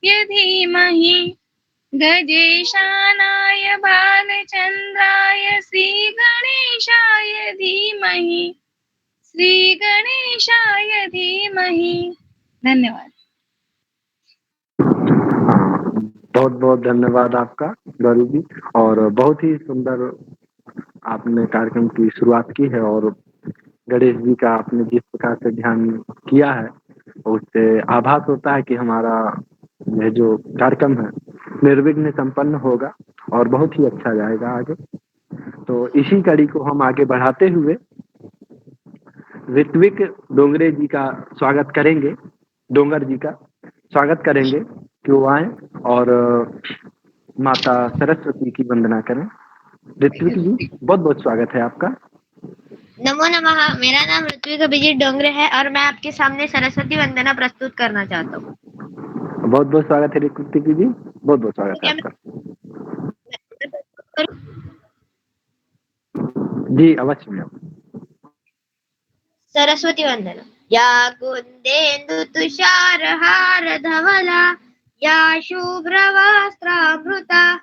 धीमहि गजेशानाय भालचन्द्राय श्रीगणेशाय धीमहि श्रीगणेशाय धीमहि। धन्यवाद। बहुत बहुत धन्यवाद आपका गौरी जी। और बहुत ही सुंदर आपने कार्यक्रम की शुरुआत की है और गणेश जी का आपने जिस प्रकार से ध्यान किया है उससे आभास होता है कि हमारा यह जो कार्यक्रम है निर्विघ्न संपन्न होगा और बहुत ही अच्छा जाएगा आगे। तो इसी कड़ी को हम आगे बढ़ाते हुए ऋत्विक डोंगरे जी का स्वागत करेंगे, डोंगर जी का स्वागत करेंगे कि वो आए और माता सरस्वती की वंदना करें। ऋत्विक जी बहुत बहुत स्वागत है आपका। नमो नमः। मेरा नाम ऋत्विक अभिजीत डोंगरे है और मैं आपके सामने सरस्वती वंदना प्रस्तुत करना चाहता हूँ। बहुत बहुत स्वागत है ऋत्विक जी, बहुत बहुत स्वागत है आपका। जी अवश्य में। सरस्वती वंदना। या कुन्देन्दु तुषार हार धवला या शुभ्रवस्त्रामृता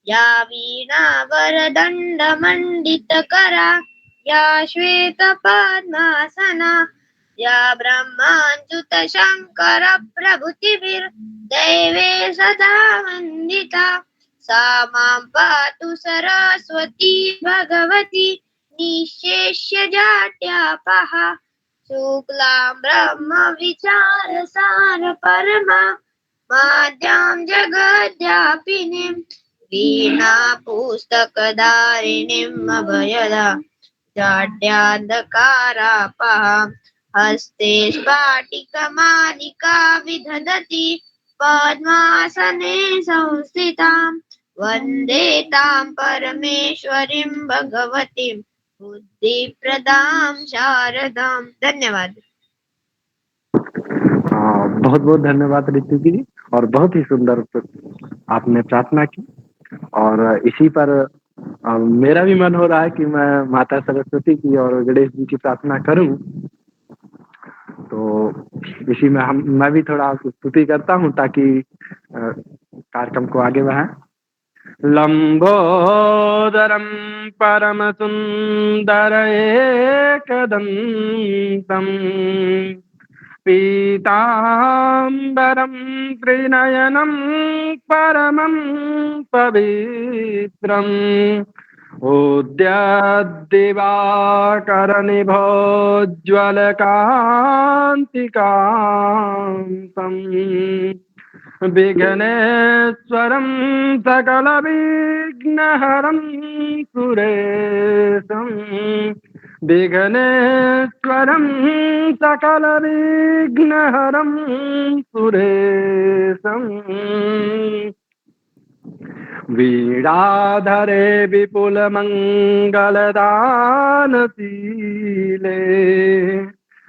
या वीणा वरदण्ड मण्डितकरा या श्वेत पद्मासना या ब्रह्माच्युत शङ्कर प्रभृतिभिर्दैवे सदा वन्दिता सा मां पातु सरस्वती भगवती निःशेष्य जाड्यापः शुक्लां ब्रह्म विचार सार परमा माद्यां जगद्व्यापिनीं वीणा पुस्तकधारिणीम् अभयदा जाड्यान्धकारापः हस्ते स्फाटिकमालिका विदधति पद्मासने संस्थितां वन्दे तां परमेश्वरीं भगवतीं बुद्धिप्रदां शारदां। धन्यवाद। बहुत बहुत धन्यवाद ऋत्विक जी। और बहुत ही सुंदर आपने प्रार्थना की और इसी पर मेरा भी मन हो रहा है कि मैं माता सरस्वती की और गणेश जी की प्रार्थना करूं। तो इसी में मैं भी थोड़ा स्तुति करता हूं ताकि कार्यक्रम को आगे बढ़ाएं। लंबोदरम परम सुंदर एकदंतम पीतांबरम त्रिनयनम परमं पवित्रम उद्यद्दिवाकरनिभोज्ज्वलकान्तिकान्तम् विघ्नेश्वरं सकलविघ्नहरं सुरेशं विघ्नेश्वरं सकलविघ्नहरं सुरेशं वीणाधरे विपुलमङ्गलदानशीले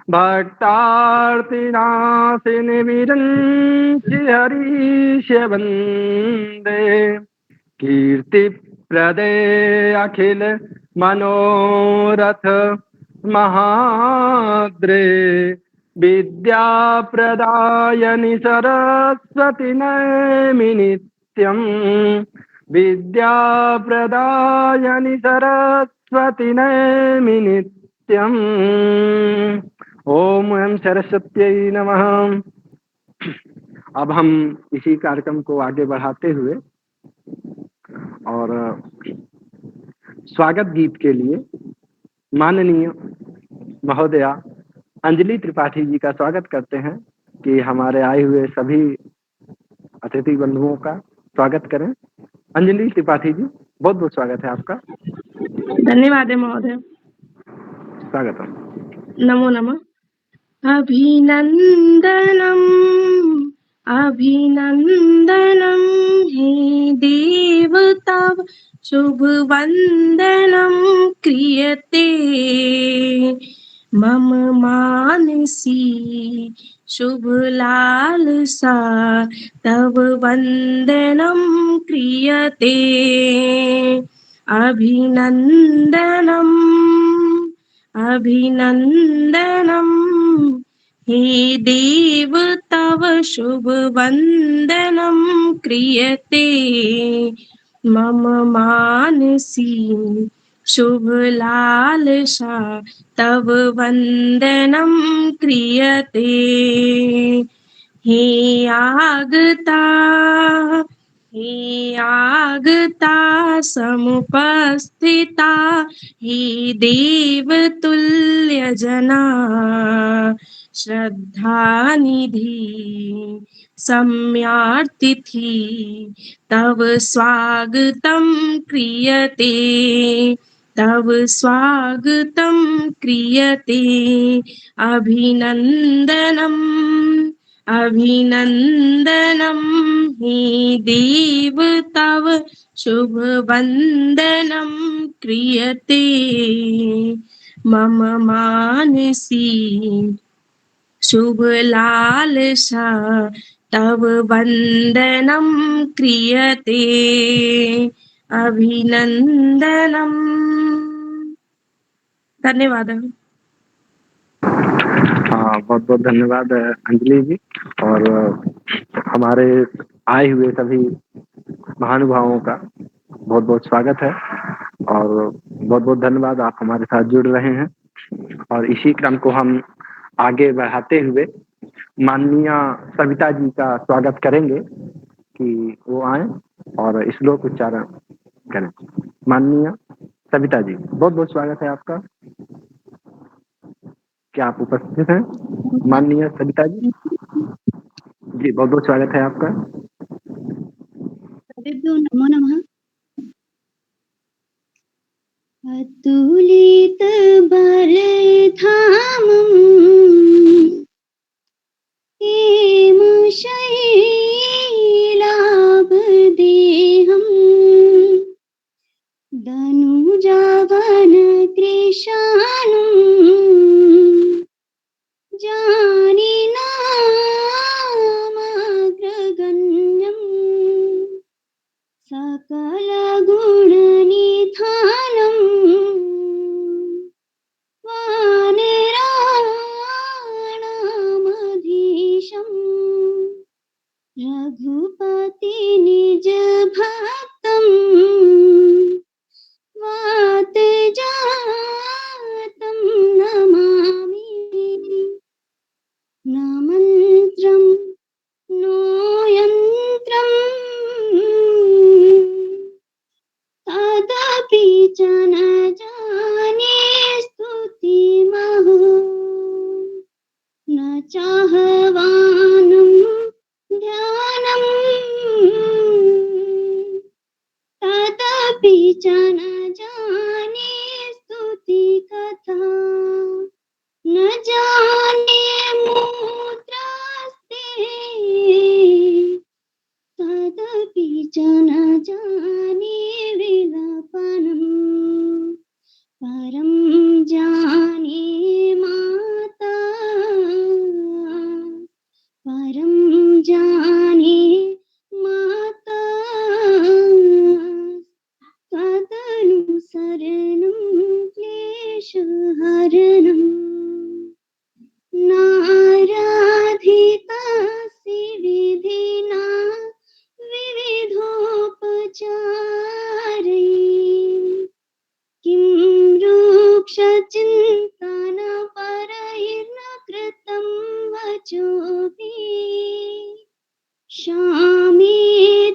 भक्तार्तिनाशिनि विरञ्चि हरीश वन्दे कीर्तिप्रदे अखिल मनोरथ महाद्रे विद्याप्रदायनि सरस्वती नैमि नित्यम् विद्याप्रदायनि सरस्वती नैमि नित्यम्। ओम एम सरस्वत्यै नमः। अब हम इसी कार्यक्रम को आगे बढ़ाते हुए और स्वागत गीत के लिए माननीय महोदया अंजलि त्रिपाठी जी का स्वागत करते हैं कि हमारे आए हुए सभी अतिथि बंधुओं का स्वागत करें। अंजलि त्रिपाठी जी बहुत बहुत स्वागत है आपका। धन्यवाद महोदय। स्वागत है। नमो नमः। अभिनंदनम अभिनंदनम हे देवता शुभ वंदनम क्रियते मम मानसी शुभ लालसा तव वंदनम क्रियते अभिनंदनम अभिनंदनम हे देव तव शुभ वंदनं क्रियते मम मानसी शुभ लालसा तव वंदनं क्रियते हे आगता समुपस्थिता हे देवतुल्यजना श्रद्धानिधि सम्यार्तिथि तव स्वागतं क्रियते तव स्वागतं क्रियते अभिनन्दनं हे देव तव शुभ वंदनं क्रियते मम मानसी शुभ लालसा तव वंदनं क्रियते अभिनन्दनम्। धन्यवाद। हाँ, बहुत बहुत धन्यवाद अंजलि जी। और हमारे आए हुए सभी महानुभावों का बहुत बहुत स्वागत है और बहुत बहुत धन्यवाद, आप हमारे साथ जुड़ रहे हैं। और इसी क्रम को हम आगे बढ़ाते हुए माननीय सविता जी का स्वागत करेंगे कि वो आए और श्लोक उच्चारण करें। माननीय सविता जी, बहुत बहुत स्वागत है आपका। क्या आप उपस्थित हैं माननीय सविता जी? जी, बहुत बहुत स्वागत है आपका। नमो नमः। अतुलित बलधामं हेम शैलाभदेहं दनुजावन कृशानं जानीनामग्रगण्यम् सकलगुणनिधानम् वानराणामधीशम् रघुपति निज भक्तम् वातजातं नमामि न मन्त्रं नो यन्त्रम् तदपि च न जाने स्तुतिमहो न चाहवानं ध्यानम् तदपि च न जाने स्तुतिकथा न जाने मुद्रास्ते तदपि च न जाने विलपनम् परं जाने माता परं जाने माता तदनुसरणं क्लेशहरणम् नाराधितासि विधिना विविधोपचारैः किं रूक्षचिन्तनपरैर्न कृतं वचोभिः क्षामे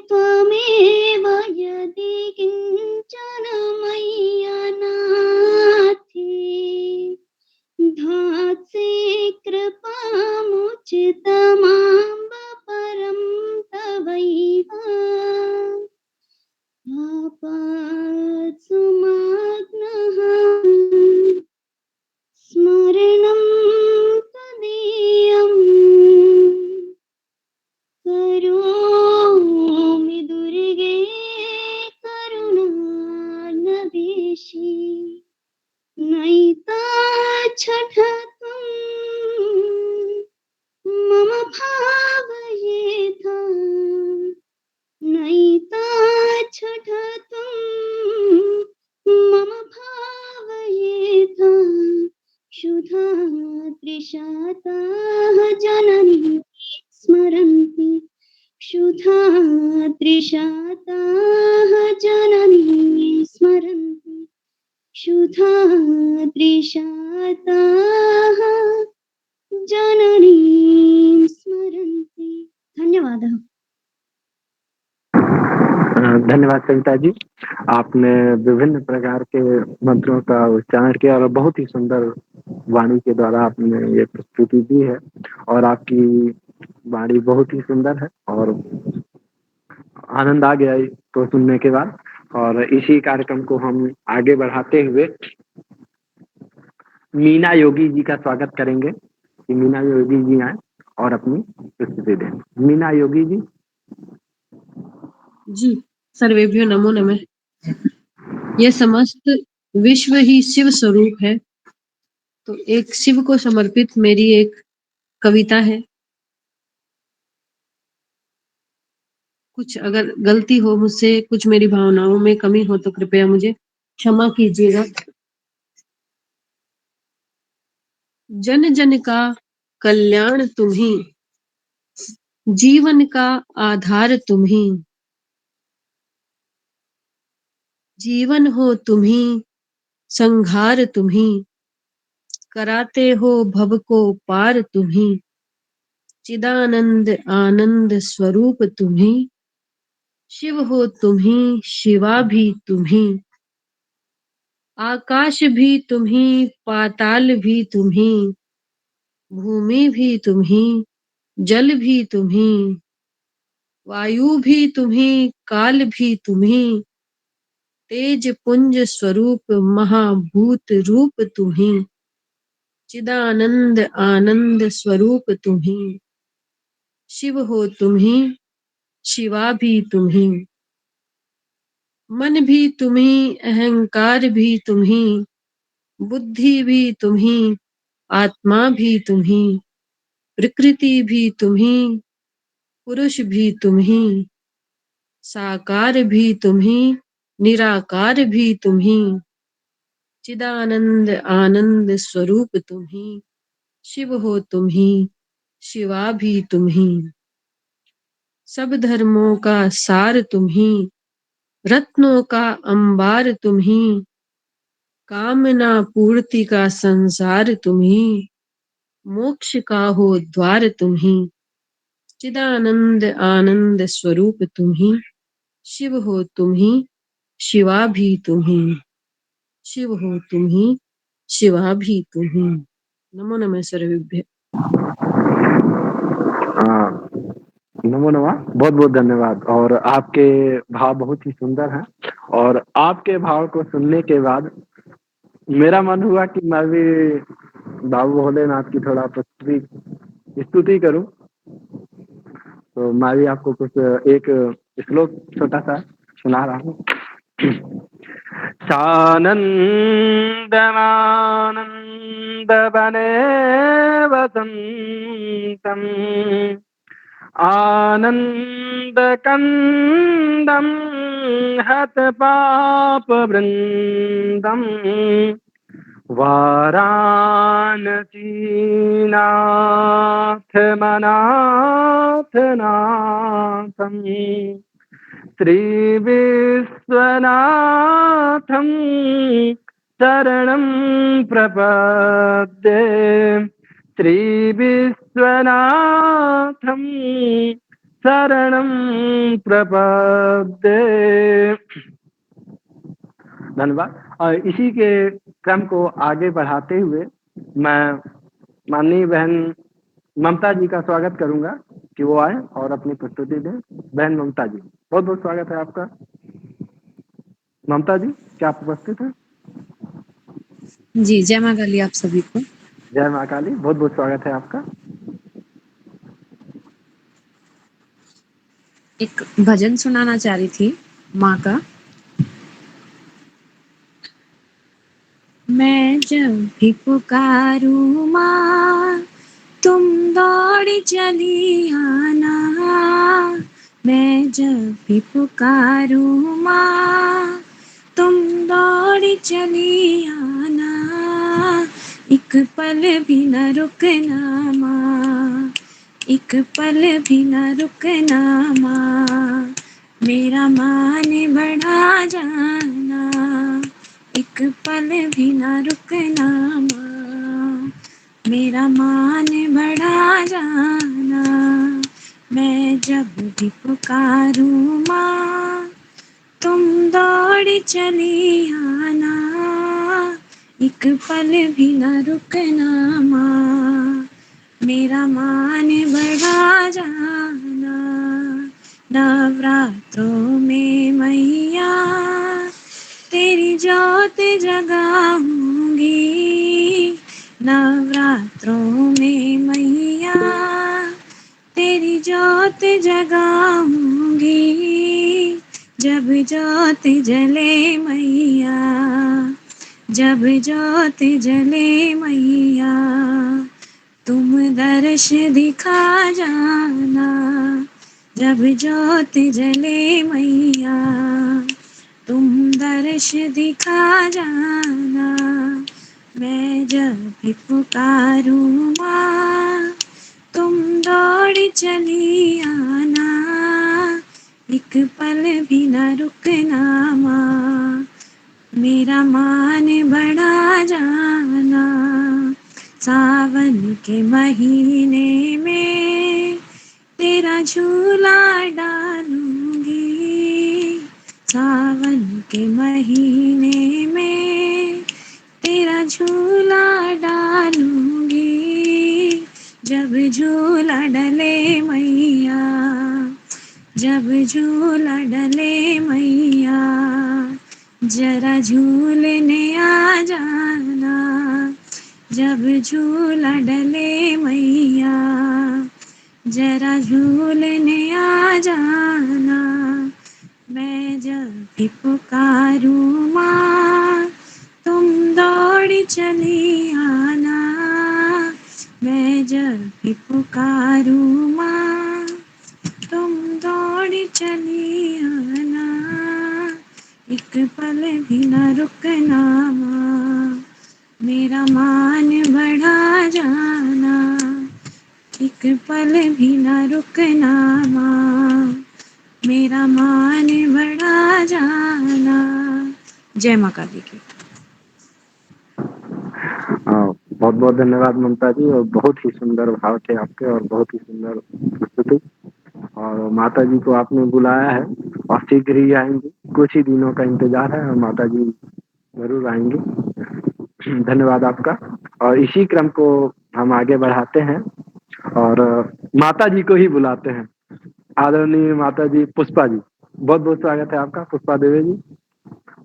त्वमेव यदि किञ्चन मय्यनाथे धात्से कृपामुचितमाम्ब परं तवैव आपात्सुमाग्नः स्मरणं त्वदीयम् करोमि दुर्गे करुणार्णवेशी नैताच्छठत्वं मम भावयेथा नैताच्छठत्वं मम भावयेथा क्षुधा त्रिशता त्रिशाताः जननीं स्मरन्ति क्षुधा त्रिशाताः जननीं स्मरन्ति। धन्यवादः। धन्यवाद सविता जी। आपने विभिन्न प्रकार के मंत्रों का उच्चारण किया और बहुत ही सुंदर वाणी के द्वारा आपने ये प्रस्तुति दी है और आपकी वाणी बहुत ही सुंदर है और आनंद आ गया इसको सुनने के बाद। और इसी कार्यक्रम को हम आगे बढ़ाते हुए मीना योगी जी का स्वागत करेंगे कि मीना योगी जी आए और अपनी प्रस्तुति दें। मीना योगी जी। जी, सर्वेभ्यो नमो नमः। यह समस्त विश्व ही शिव स्वरूप है, तो एक शिव को समर्पित मेरी एक कविता है। कुछ अगर गलती हो मुझसे, कुछ मेरी भावनाओं में कमी हो तो कृपया मुझे क्षमा कीजिएगा। जन जन का कल्याण तुम ही, जीवन का आधार तुम ही, जीवन हो तुम ही, संघार तुम ही, कराते हो भव को पार तुम ही, चिदानंद आनंद स्वरूप तुम ही, शिव हो तुम ही, शिवा भी तुम ही, आकाश भी तुम ही, पाताल भी तुम ही, भूमि भी तुम ही, जल भी तुम ही, वायु भी तुम ही, काल भी तुम ही, तेज पुंज स्वरूप महाभूत रूप तुम ही, चिदानंद आनंद स्वरूप तुम ही, शिव हो तुम ही, शिवा भी तुम ही, मन भी तुम ही, अहंकार भी तुम ही, बुद्धि भी तुम ही, आत्मा भी तुम ही, प्रकृति भी तुम ही, पुरुष भी तुम ही, साकार भी तुम ही, निराकार भी तुम ही, चिदानंद आनंद स्वरूप तुम ही, शिव हो तुम ही, शिवा भी तुम ही, सब धर्मों का सार तुम ही, रत्नों का अंबार तुम ही, कामना पूर्ति का संसार तुम ही, मोक्ष का हो द्वार तुम ही, चिदानंद आनंद स्वरूप तुम ही, शिव हो तुम ही, शिवा भी तुम ही, शिव हो तुम ही, शिवा भी तुम ही। नमो नमः सर्वेभ्य। नमो नमः, बहुत बहुत धन्यवाद। और आपके भाव बहुत ही सुंदर हैं और आपके भाव को सुनने के बाद मेरा मन हुआ कि मैं भी बाबू भोलेनाथ की थोड़ा स्तुति करूं। तो मैं भी आपको कुछ एक श्लोक छोटा सा सुना रहा हूँ। सानन्दमानन्द बने वसन्तम् आनंद कंदम हत पाप वृंदम वाराणसीनाथ मनाथ नाथम श्री विश्वनाथम शरणं प्रपद्ये श्री विश्वनाथं शरणं प्रपद्ये। धन्यवाद। और इसी के क्रम को आगे बढ़ाते हुए मैं माननीय बहन ममता जी का स्वागत करूंगा कि वो आए और अपनी प्रस्तुति दें। बहन ममता जी, बहुत बहुत स्वागत है आपका। ममता जी, क्या आप उपस्थित हैं? जी, जय माँ काली आप सभी को। जय माँ काली, बहुत बहुत स्वागत है आपका। एक भजन सुनाना चाह रही थी माँ का। मैं जब भी पुकारूं माँ तुम दौड़ी चली आना, मैं जब भी पुकारूं माँ तुम दौड़ी चली आना, एक पल भी न रुकना माँ, एक पल भी न रुकना माँ, मेरा मान बढ़ा जाना, एक पल भी ना रुकना माँ। मेरा मान बढ़ा जाना, मैं जब भी पुकारूं माँ, तुम दौड़ चली आना, एक पल भी ना रुकना माँ। मेरा मान बढ़ा जाना, नवरात्रों में मैया तेरी जोत जगाऊंगी, नवरात्रों में मैया तेरी जोत जगाऊंगी, जब जोत जले मैया, जब जोत जले मैया, तुम दर्श दिखा जाना, जब जोत जले मैया, तुम दर्श दिखा जाना। मैं जब भी पुकारूं माँ, तुम दौड़ चली आना, एक पल भी न रुकना माँ। मेरा मान बढ़ा जाना, सावन के महीने में तेरा झूला डालूंगी, सावन के महीने में तेरा झूला डालूंगी, जब झूला डले मैया, जब झूला डले मैया, जरा झूलने आ जाना, जब झूला डले मैया, जरा झूलने आ जाना। मैं जब भी पुकारूं माँ, तुम दौड़ चली आना, मैं जब भी पुकारूं माँ, तुम दौड़ चली आना, एक पल भी न रुकना माँ। मेरा मान बढ़ा जाना, एक पल भी न रुकना माँ। मेरा मान बढ़ा जाना। जय माँ काली की। बहुत बहुत धन्यवाद ममता जी, और बहुत ही सुंदर भाव थे आपके और बहुत ही सुंदर प्रस्तुति। और माता जी को आपने बुलाया है और शीघ्र ही आएंगे, कुछ ही दिनों का इंतजार है और माता जी जरूर आएंगे। धन्यवाद आपका। और इसी क्रम को हम आगे बढ़ाते हैं और माता जी को ही बुलाते हैं। आदरणीय माता जी पुष्पा जी, बहुत बहुत स्वागत है आपका। पुष्पा देवी जी,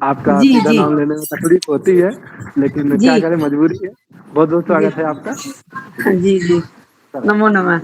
आपका जी सीधा जी नाम लेने में तकलीफ होती है, लेकिन क्या जी करें, मजबूरी है। बहुत बहुत जी स्वागत है आपका। जी जी नमो नमः।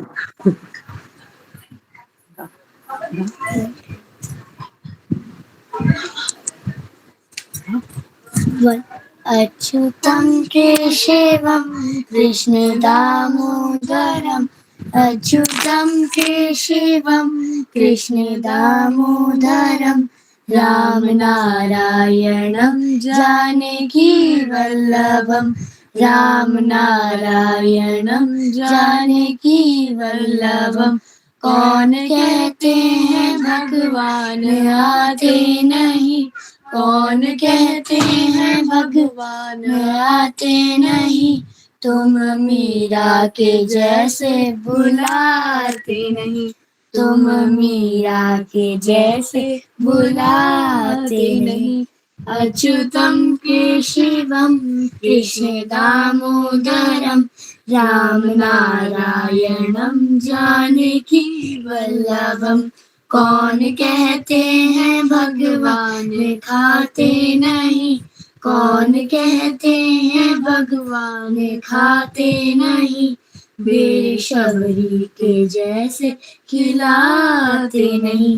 अच्युतं केशवं कृष्ण दामोदरम्, अच्युतं केशवं कृष्ण दामोदरम्, राम नारायणं जानकी वल्लभं, राम नारायणं जानकी वल्लभं। कौन कहते हैं भगवान आते नहीं, कौन कहते हैं भगवान आते नहीं, तुम मीरा के जैसे बुलाते नहीं, तुम मीरा के जैसे बुलाते नहीं। अच्युतं केशवं कृष्ण दामोदरम्, राम नारायणं जानकी वल्लभम्। कौन कहते हैं भगवान खाते नहीं, कौन कहते हैं भगवान खाते नहीं, बेशबरी के जैसे खिलाते नहीं,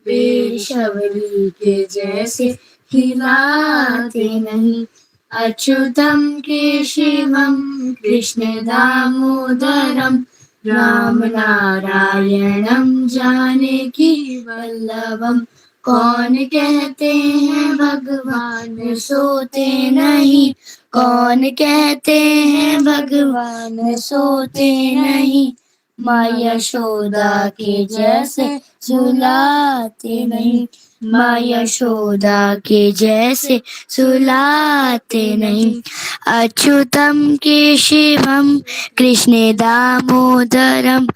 बेशबरी के जैसे खिलाते नहीं। अच्युतं केशवं कृष्ण दामोदरम्, राम नारायणं जानकी वल्लभम्। कौन कहते हैं भगवान सोते नहीं, कौन कहते हैं भगवान सोते नहीं, माँ यशोदा के जैसे सुलाते नहीं, माँ यशोदा के जैसे सुलाते नहीं। अच्युतम केशवम कृष्ण दामोदरम,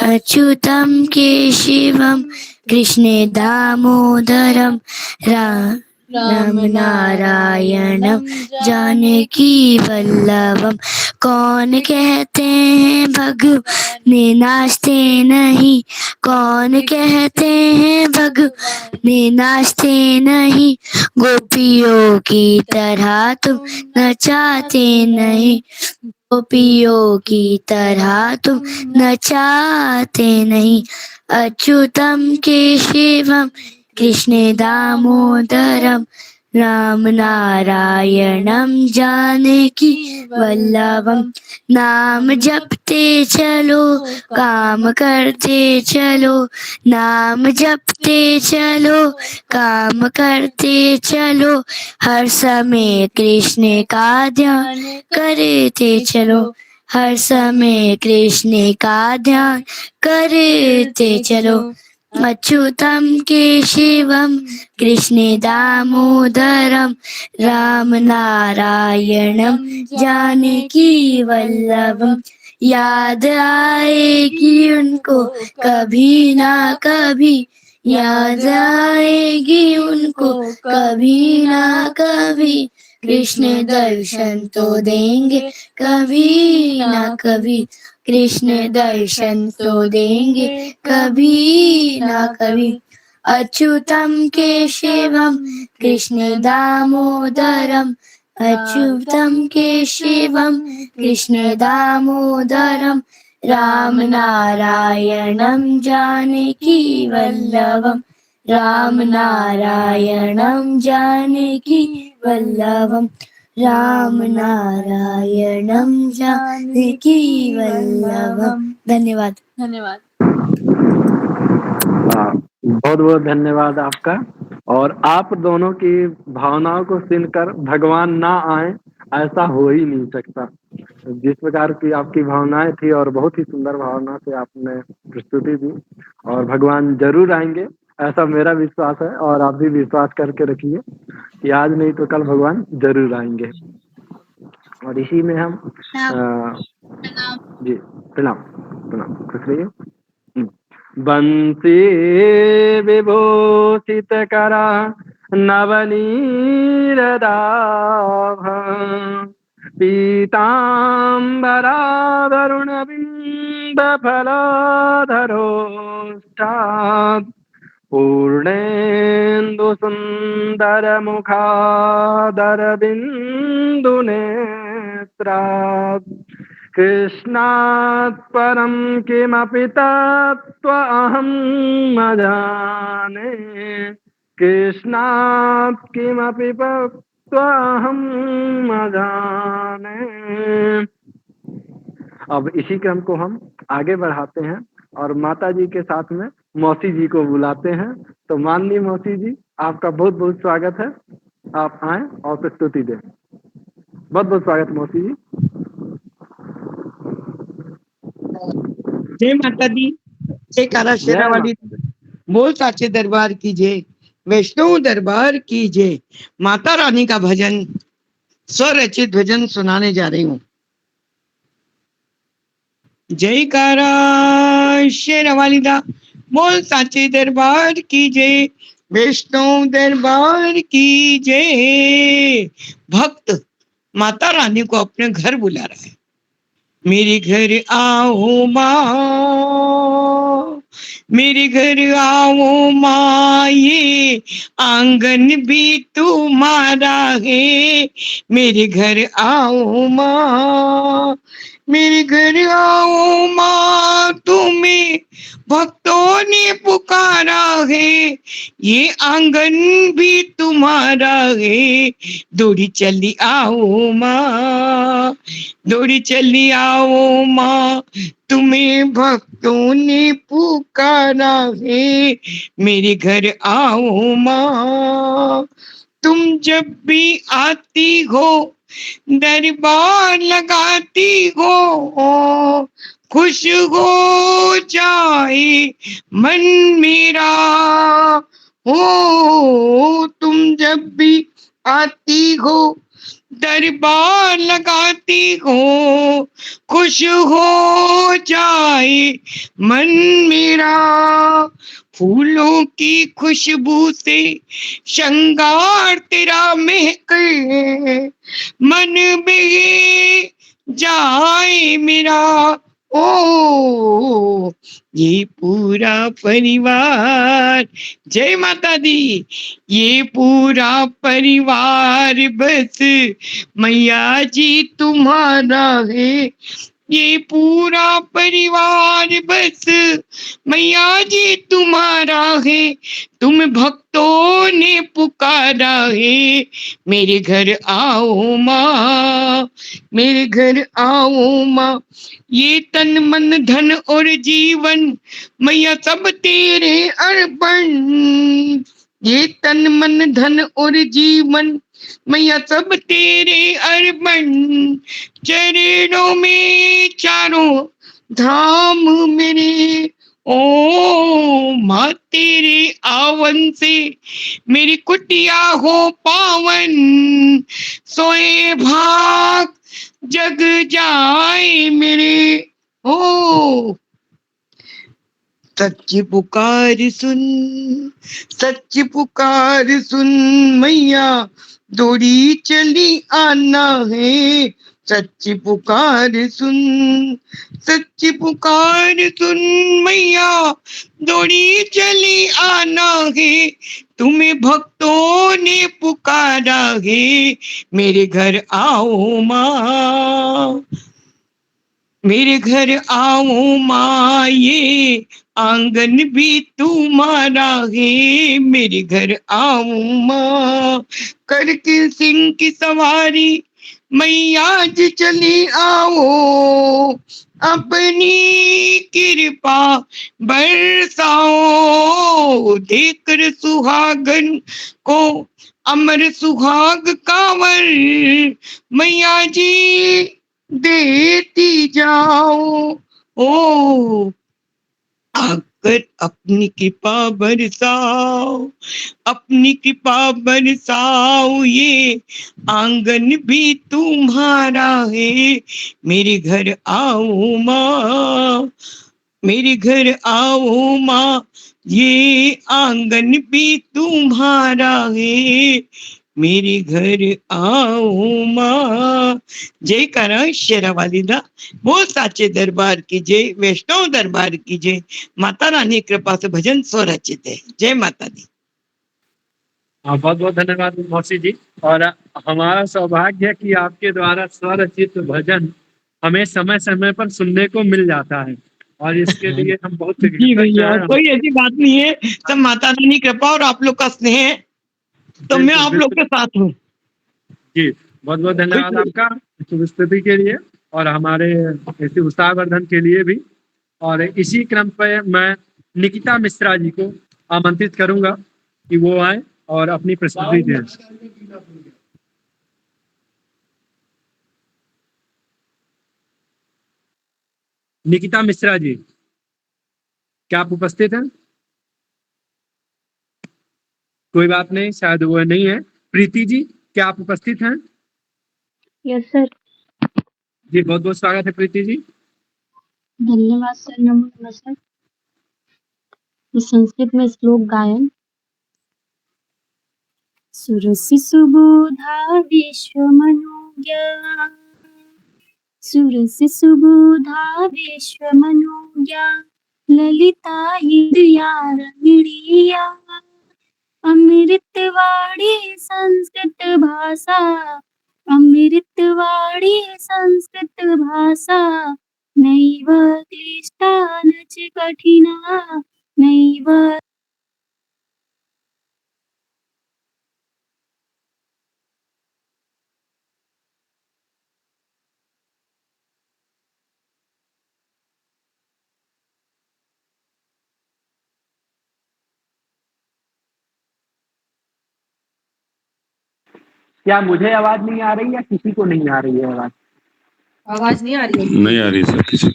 अच्युतम केशवम कृष्ण दामोदरम, राम नारायणम जानकी वल्लभम। कौन कहते हैं भगवान ने नाचते नहीं, कौन कहते हैं भगवान ने नाचते नहीं। गोपियों की तरह तुम नचाते नहीं, गोपियों की तरह तुम नचाते नहीं। अच्युतम केशवम कृष्ण दामोदरम, राम नारायणम जानकी वल्लभम। नाम जपते चलो काम करते चलो, नाम जपते चलो काम करते चलो। हर समय कृष्ण का ध्यान करते चलो, हर समय कृष्ण का ध्यान करते चलो। अच्युतम केशवम कृष्ण दामोदरम, राम नारायणम जानकी वल्लभम। याद आएगी उनको कभी ना कभी, याद आएगी उनको कभी ना कभी। कृष्ण दर्शन तो देंगे कभी ना कभी, कृष्ण दर्शन तो देंगे कभी ना कभी। अच्युतम केशवम कृष्ण दामोदरम, अच्युतम केशवम कृष्ण दामोदरम। राम नारायणम जानकी वल्लभम, राम नारायणम जानकी वल्लभम, राम नारायणम जानकी वल्लभम। धन्यवाद। धन्यवाद। बहुत बहुत धन्यवाद आपका। और आप दोनों की भावनाओं को सुनकर भगवान ना आए ऐसा हो ही नहीं सकता। जिस प्रकार की आपकी भावनाएं थी और बहुत ही सुंदर भावना से आपने प्रस्तुति दी, और भगवान जरूर आएंगे ऐसा मेरा विश्वास है। और आप भी विश्वास करके रखिए कि आज नहीं तो कल भगवान जरूर आएंगे। और इसी में हम जी प्रणाम प्रणाम, खुश रहिए। बंसी विभूषित करा नवनीरदाभ, पीतांबरा वरुण बिंब फलाधरोष्ठात्, पूर्णेन्दु सुंदर मुखादर बिंदु नेत्रात्, कृष्णात् परं किमपि तत्त्वमहं न जाने, कृष्णात् किमपि तत्त्वमहं न जाने। अब इसी क्रम को हम आगे बढ़ाते हैं और माता जी के साथ में मौसी जी को बुलाते हैं। तो माननीय मौसी जी, आपका बहुत बहुत स्वागत है। आप आए और प्रस्तुति दें। बहुत बहुत स्वागत मौसी जी। जय माता दी, जय काला शेरा वाली, बोल साचे दरबार की जय, वैष्णव दरबार की जय। माता रानी का भजन, स्वरचित भजन सुनाने जा रही हूँ। जय काला शेरा वाली दा, बोल साचे दरबार की जय, वैष्णव दरबार की जय। भक्त माता रानी को अपने घर बुला रहा है। मेरे घर आओ माँ, मेरे घर आओ माँ, ये आंगन भी तुम्हारा है। मेरे घर आओ माँ, मेरे घर आओ माँ, तुम्हें भक्तों ने पुकारा है। ये आंगन भी तुम्हारा है। दौड़ी चली आओ माँ, दौड़ी चली आओ माँ, तुम्हें भक्तों ने पुकारा है। मेरे घर आओ माँ, तुम जब भी आती हो दरबार लगाती हो, खुश हो जाए मन मेरा। हो तुम जब भी आती हो, दरबार लगाती हो, खुश हो जाए मन मेरा। फूलों की खुशबू से श्रृंगार तेरा महके, मन में जाए मेरा। ओ ये पूरा परिवार, जय माता दी, ये पूरा परिवार बस मैया जी तुम्हारा है। ये पूरा परिवार बस मैया जी तुम्हारा है। तुम भक्तों ने पुकारा है, मेरे घर आओ माँ, मेरे घर आओ माँ। ये तन मन धन और जीवन मैया सब तेरे अर्पण। ये तन मन धन और जीवन मैया सब तेरे अर्पण। चरणों में चारों धाम मेरे, ओ माँ तेरे आवन से मेरी कुटिया हो पावन। सोए भाग जग जाए मेरे, ओ सच्ची पुकार सुन, सच्ची पुकार सुन मैया, दौड़ी चली आना है। सच्ची पुकार सुन, सच्ची पुकार सुन मैया, दौड़ी चली आना है। तुम्हें भक्तों ने पुकारा है, मेरे घर आओ माँ, मेरे घर आओ माँ। ये आंगन भी तुम्हारा है, मेरे घर आओ माँ। करके सिंह की सवारी मैया जी चली आओ, अपनी कृपा बरसाओ। देखकर सुहागन को अमर सुहाग कावर मैया जी देती जाओ। ओ आकर अपनी कृपा बरसाओ, अपनी कृपा बरसाओ। ये आंगन भी तुम्हारा है, मेरे घर आओ माँ, मेरे घर आओ माँ। ये आंगन भी तुम्हारा है, मेरे घर आओ माँ। जय करा शेरावाली दा, बोल साचे दरबार की जय, वैष्णव दरबार की जय। माता रानी कृपा से भजन स्वरचित है। जय माता दी। बहुत बहुत धन्यवाद मौसी जी। और हमारा सौभाग्य है कि आपके द्वारा स्वरचित भजन हमें समय समय पर सुनने को मिल जाता है, और इसके लिए हम बहुत जी कृतज्ञ भैया, हैं। कोई ऐसी बात नहीं है, सब माता रानी कृपा और आप लोग का स्नेह है, तो मैं आप लोग के साथ हूँ। जी बहुत बहुत धन्यवाद आपका शुभ स्तुति के लिए, और हमारे इसी उत्साहवर्धन के लिए भी। और इसी क्रम पर मैं निकिता मिश्रा जी को आमंत्रित करूंगा कि वो आए और अपनी प्रस्तुति दें। निकिता मिश्रा जी, क्या आप उपस्थित हैं? कोई बात नहीं, शायद वो नहीं है। प्रीति जी, क्या आप उपस्थित हैं? Yes sir. जी बहुत बहुत स्वागत है प्रीति जी। धन्यवाद सर। नमो नमः सर। संस्कृत में श्लोक गायन। सुरसि सुबोधा विश्वमनोज्ञा, सुरसि सुबोधा विश्वमनोज्ञा, ललिता इंद्रिया रमणीया, अमृतवाणी संस्कृत भाषा, अमृतवाणी संस्कृत भाषा, नैव क्लिष्टा न च कठिना, नैव। क्या मुझे आवाज नहीं आ रही या किसी को नहीं आ रही है आवाज? आवाज नहीं आ रही है? नहीं आ रही सर किसी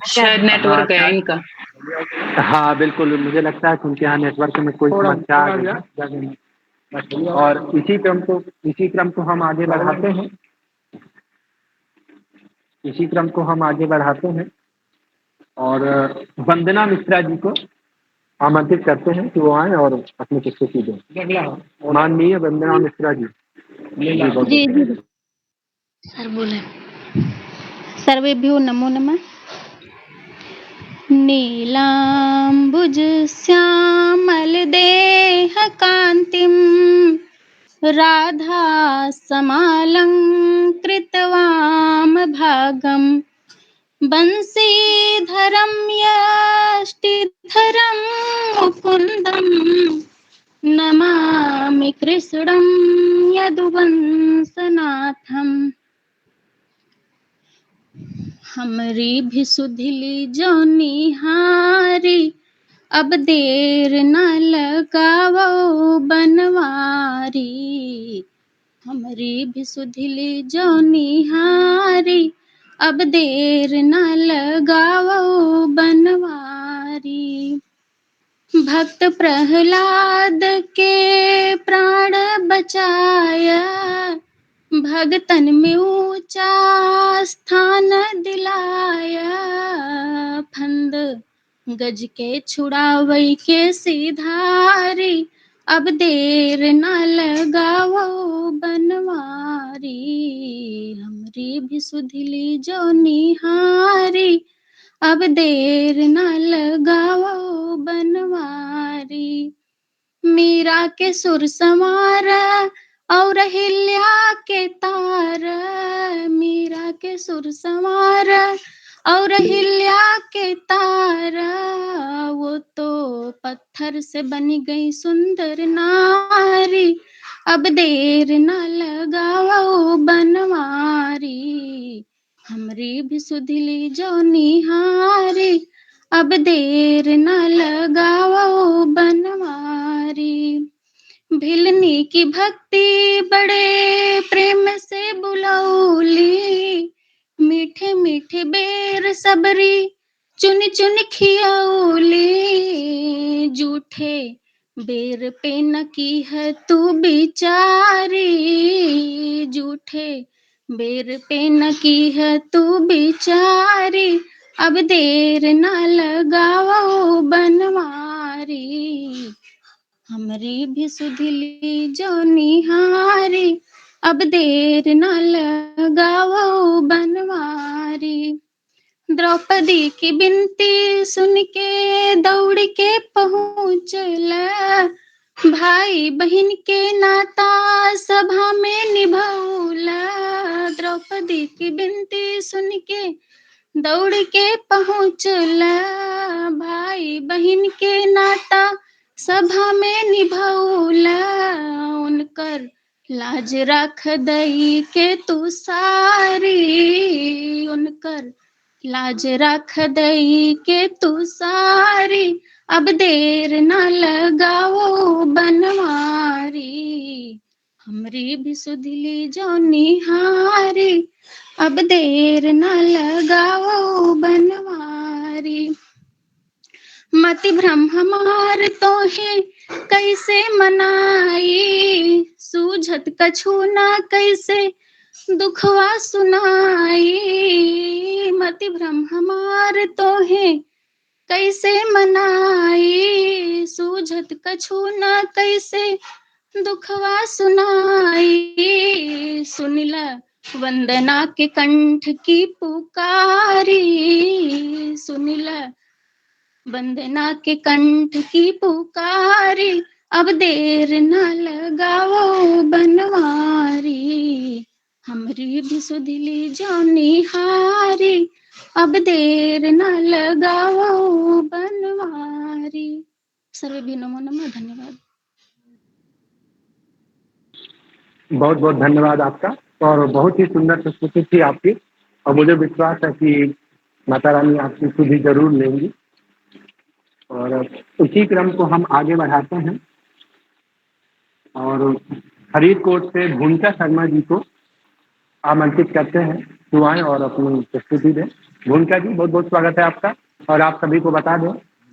शायद नेटवर्क है इनका। हाँ बिल्कुल, मुझे लगता है कि उनके यहाँ नेटवर्क में कोई समस्या आ गई है। और इसी क्रम को हम आगे बढ़ाते हैं। इसी क्रम को हम आगे बढ़ाते हैं और वंदना मिश्रा जी को आमंत्रित करते हैं कि वो आए और अपनी प्रस्तुति दें। माननीय वंदना मिश्रा जी। जी जी सर बोले। सर्वेभ्यो नमो नमः। नीलाम्बुज श्यामल देह कान्तिं राधा समालङ्कृतवाम भागं बंसीधरं यष्टिधरं मुकुन्दं नमामि कृष्णं यदुवंशनाथम्। हमरी भी सुधिली जो निहारी अब देर न लगावो बनवारी। हमरी भी सुधिली जो निहारी अब देर न लगावो बनवारी। भक्त प्रहलाद के प्राण बचाया भगतन में ऊंचा स्थान दिलाया। फंद गज के छुड़ावई के सिधारी अब देर न लगावो बनवारी। हमरी भी सुधिली जो निहारी अब देर न लगावो बनवारी। मीरा के सुर संवारा और हिल्या के तार। मीरा के सुर संवार और हिल्या के तार। वो तो पत्थर से बनी गई सुंदर नारी अब देर न लगाओ बनवारी। हमरी भी सुधिली जो निहारी अब देर न लगाओ बनवारी। भिलनी की भक्ति बड़े प्रेम से बुलौली मीठे मीठे बेर सबरी चुन चुन खियौली। जूठे बेर पे न की है तू बिचारी। जूठे बेर पे न की है तू बिचारी अब देर न लगाओ बनवारी। हमरी भी सुधिली जो निहारी अब देर न लगाओ बनवारी। द्रौपदी की बिनती सुन के दौड़ के पहुँचला भाई बहन के नाता सभा में निभौला। द्रौपदी की बिनती सुन के दौड़ के पहुँचला भाई बहन के नाता सभा में निभौला। उनकर लाज रख दई के तू सारी। उनकर लाज रख दई के तू सारी अब देर न लगाओ बनवारी। हमरी भी सुधिली जो निहारी अब देर न लगाओ बनवारी। मति भ्रम हमार तो है कैसे मनाई सूझत कछु ना कैसे दुखवा सुनाई। मति भ्रम हमार तो है कैसे मनाई सूझत कछु ना कैसे दुखवा सुनाई। सुनिला वंदना के कंठ की पुकारी। सुनिला वंदना के कंठ की पुकारी अब देर न लगाओ बनवारी। हमरी भी सुधिली जो निहारी अब देर न लगाओ बनवारी। सर्वे नमो नमः। धन्यवाद। बहुत बहुत धन्यवाद आपका और बहुत ही सुंदर प्रस्तुति थी आपकी और मुझे विश्वास है कि माता रानी आपकी सुधि जरूर लेंगी। और उसी क्रम को हम आगे बढ़ाते हैं और फरीदकोट से भूमिका शर्मा जी को आमंत्रित करते हैं तो आए और अपनी प्रस्तुति दें। भूमिका जी बहुत बहुत स्वागत है आपका। और आप सभी को बता दें,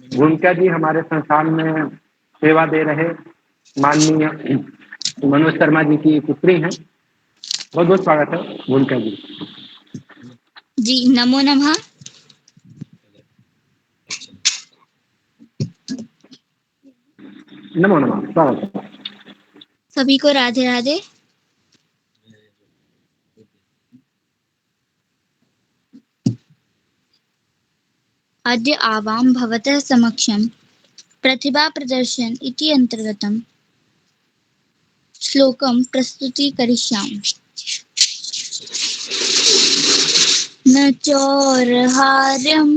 भूमिका जी हमारे संस्थान में सेवा दे रहे माननीय मनोज शर्मा जी की पुत्री हैं। बहुत बहुत स्वागत है भूमिका जी। जी नमो नमः। नमो नमः, स्वागत है। सभी को राधे राधे। अद्य आवां भवतः समक्षं प्रतिभा प्रदर्शन इति अंतर्गतं श्लोकं प्रस्तुतीकरिष्यामि। न चौरहार्यं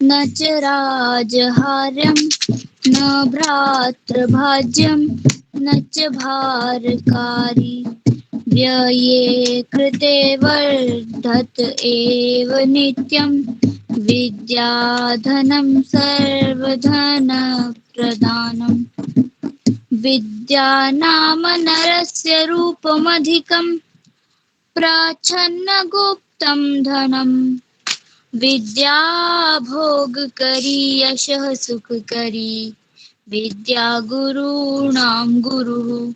न च राजहार्यं न भ्रातृभाज्यं न च भारकारी व्यये कृते वर्धत एव नित्यं विद्याधनं सर्वधनप्रधानम्। विद्या नाम नरस्य रूपमधिकं प्रच्छन्नगुप्तं धनम्। विद्या भोगकरी यशः सुखकरी विद्या गुरूणां गुरुः।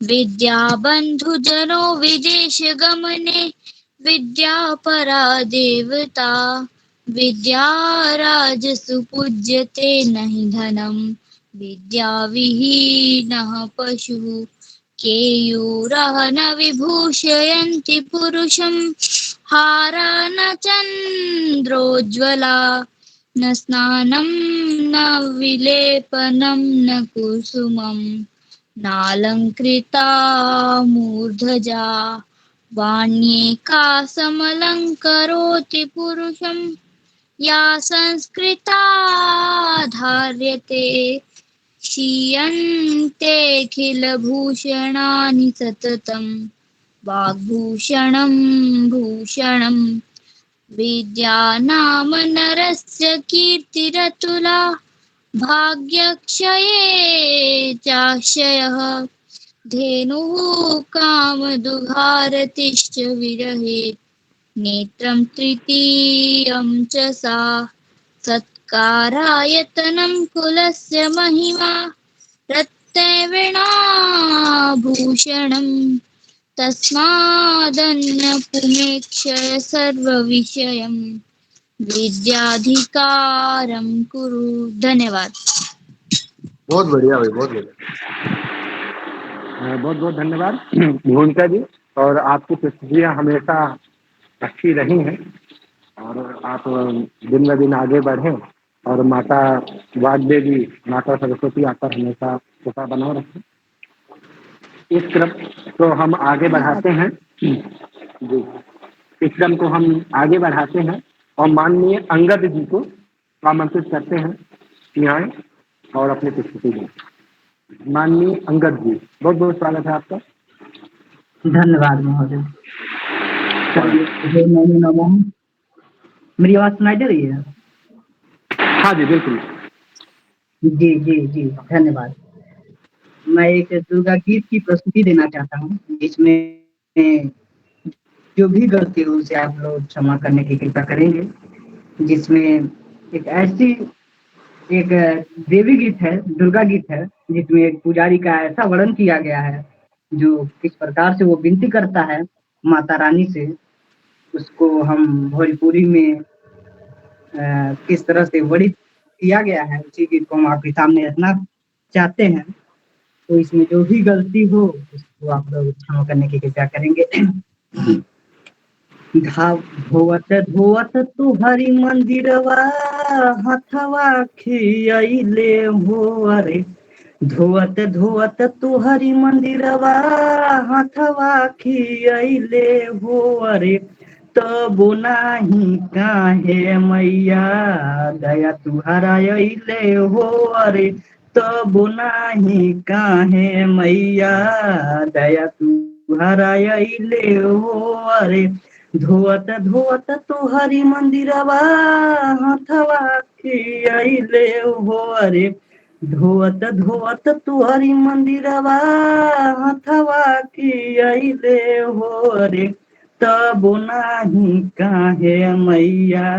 विद्या बन्धुजनो विदेशगमने विद्या परा देवता। विद्या राजसु पूज्यते न हि धनं विद्या विहीनः पशुः। केयूरः न विभूषयन्ति पुरुषं हारा न चन्द्रोज्ज्वला न स्नानं न विलेपनं न कुसुमं नालङ्कृता मूर्धजा। वाण्येका समलङ्करोति पुरुषं या संस्कृता धार्यते। क्षीयन्तेऽखिलभूषणानि सततं वाग्भूषणं भूषणम्। विद्या नाम नरस्य कीर्तिरतुला भाग्यक्षये चाक्षयः। धेनुः कामदुघारतिश्च विरहे नेत्रं तृतीयं च सा। सत्कारायतनं कुलस्य महिमा रत्नवीणाभूषणम्। तस्मादन्यपुमेक्षय सर्वविषयं विद्याधिकारं कुरु। धन्यवाद। बहुत बढ़िया भाई, बहुत बढ़िया। बहुत बहुत धन्यवाद भूमिका जी। और आपकी प्रस्तुतियाँ हमेशा अच्छी रही हैं और आप दिन ब दिन आगे बढ़ें और माता वाग्देवी माता सरस्वती आकर हमेशा कृपा बनाए रखें। इस क्रम को हम आगे बढ़ाते हैं जी। इस क्रम को हम आगे बढ़ाते हैं और माननीय अंगद जी को आमंत्रित करते हैं कि आएं और अपनी प्रस्तुति दें। माननीय अंगद जी, बहुत बहुत स्वागत है आपका। धन्यवाद महोदय। नमो नमः। मेरी आवाज सुनाई दे रही है? हाँ जी बिल्कुल। जी जी जी धन्यवाद। मैं एक दुर्गा गीत की प्रस्तुति देना चाहता हूँ जिसमें जो भी गलती हो उसे आप लोग क्षमा करने की कृपा करेंगे। जिसमें एक ऐसी एक देवी गीत है, दुर्गा गीत है, जिसमें एक पुजारी का ऐसा वर्णन किया गया है जो किस प्रकार से वो विनती करता है माता रानी से, उसको हम भोजपुरी में किस तरह से वर्णित किया गया है उसी गीत को हम आपके सामने रखना चाहते हैं। तो इसमें जो भी गलती हो उसको आप लोग क्षमा करने की कृपा करेंगे। धोवत धोवत तुहरी मंदिरवा हथवा खियले हो अरे। धोवत धोवत तुहरी मंदिरवा हथवा खियले हो अरे। तबो नाही काहे मैया दया तुहरा अइले हो अरे। तबो नाही काहे मैया दया तुहरा अइले हो अरे। धोवत धोवत तुहरी मंदिरवा हथवा खियले हो अरे। धोवत धोवत तुहरी मंदिरवा हथवा खियले हो अरे। तब नाही काहे मैया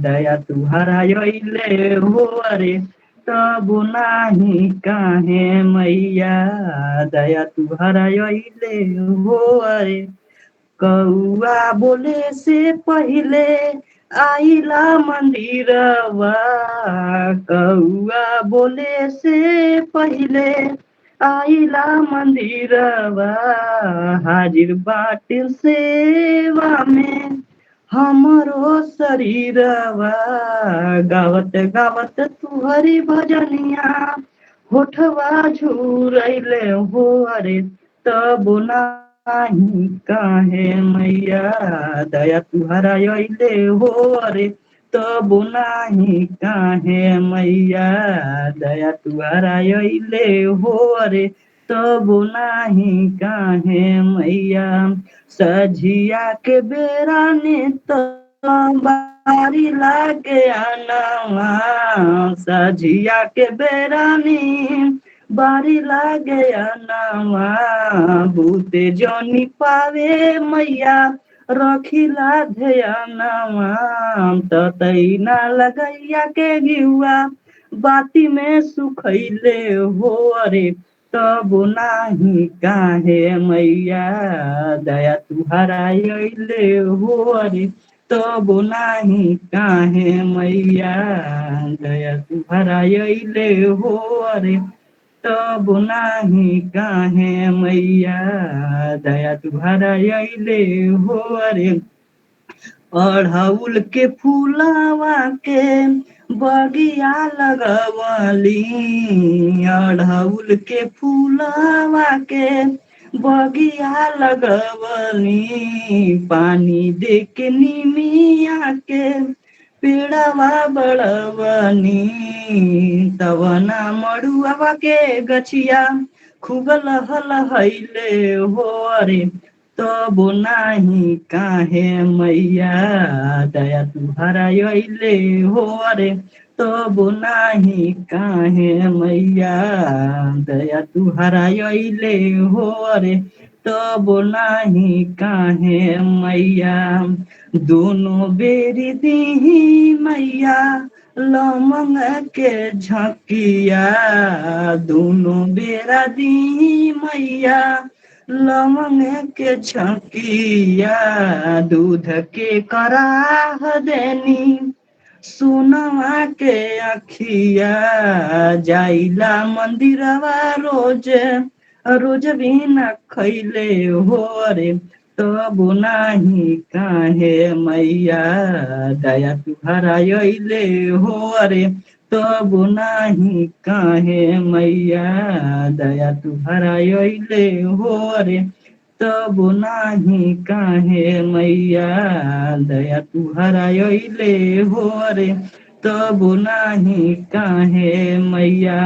दया तुहरा अइले हो रे तब नाही काहे मैया दया तुहरा अइले हो रे कौआ बोले से पहिले आइला मंदिरवा कौआ बोले से पहिले आइला मंदिरवा हाजिर बाटिल सेवा में हमरो शरीरवा गावत गावत तुहरी भजनिया होठवा झूरैले हो रे तब नाही काहे मैया दया तुहरा अइले हो रे तब नाही काहे मैया दया तुहरा अइले हो रे तब नाही काहे मैया सझिया के बेरा ने तो बारी लागे आनवा सझिया के बेरा ने बारी लागे आनवा भूते जनी पावे मैया रखिला ध्यानवा ततैना लगैया के गिवा बाती में सुखैले हो रे तब नाही काहे मैया दया तुहरा अइले हो रे तब नाही काहे मैया दया तुहरा अइले हो रे तब नाही काहे मैया दया तुहरा अइले हो रे अड़हुल के फूलवा के बगिया लगवली अड़हुल के फूलवा के बगिया लगवली पानी दे के निमिया के पेड़वा बढ़वनी तवना मड़ुआ के गछिया खूब लहलहैले हो रे तब नाही काहे मैया दया तुहरा अइले हो रे तब नाही काहे मैया दया तुहरा अइले हो रे तब नाही काहे मैया दोनों बेरी दीही मैया लमंग के झकिया दोनों बेरा दी मैया लमंग के झकिया दूध के कराह देनी सोनवा के अखिया जाइला मंदिरवा रोज रोज बिना खैले हो रे तब नाही काहे मैया दया तुहरा अइले हो रे तब नाही काहे मैया दया तुहरा अइले हो रे तब नाही काहे मैया दया तुहरा अइले हो रे तब नाही काहे मैया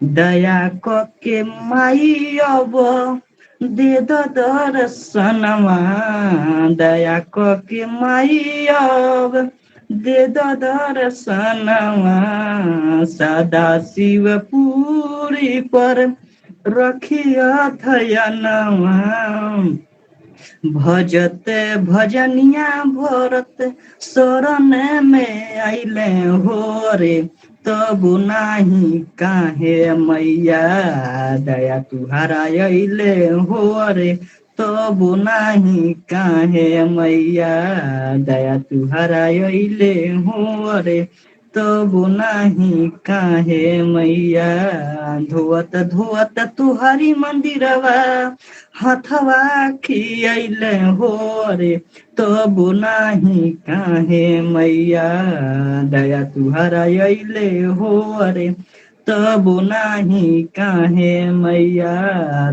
दया क के माई अब दे दर्शनवा दया क के माई अब दे दर्शनवा सदा शिवपुरी पर रखिया थयनवा भजते भजनिया भरत शरण में आइले हो रे तब नाही काहे मैया दया तुहरा अइले हो रे तब नाही काहे मैया दया तुहरा अइले हो रे तब नाही काहे मैया धोवत धोवत तुहरी मंदिरवा हथवा खियैले हो रे तब नाही काहे मैया दया तुहरा अइले हो रे तब नाही काहे मैया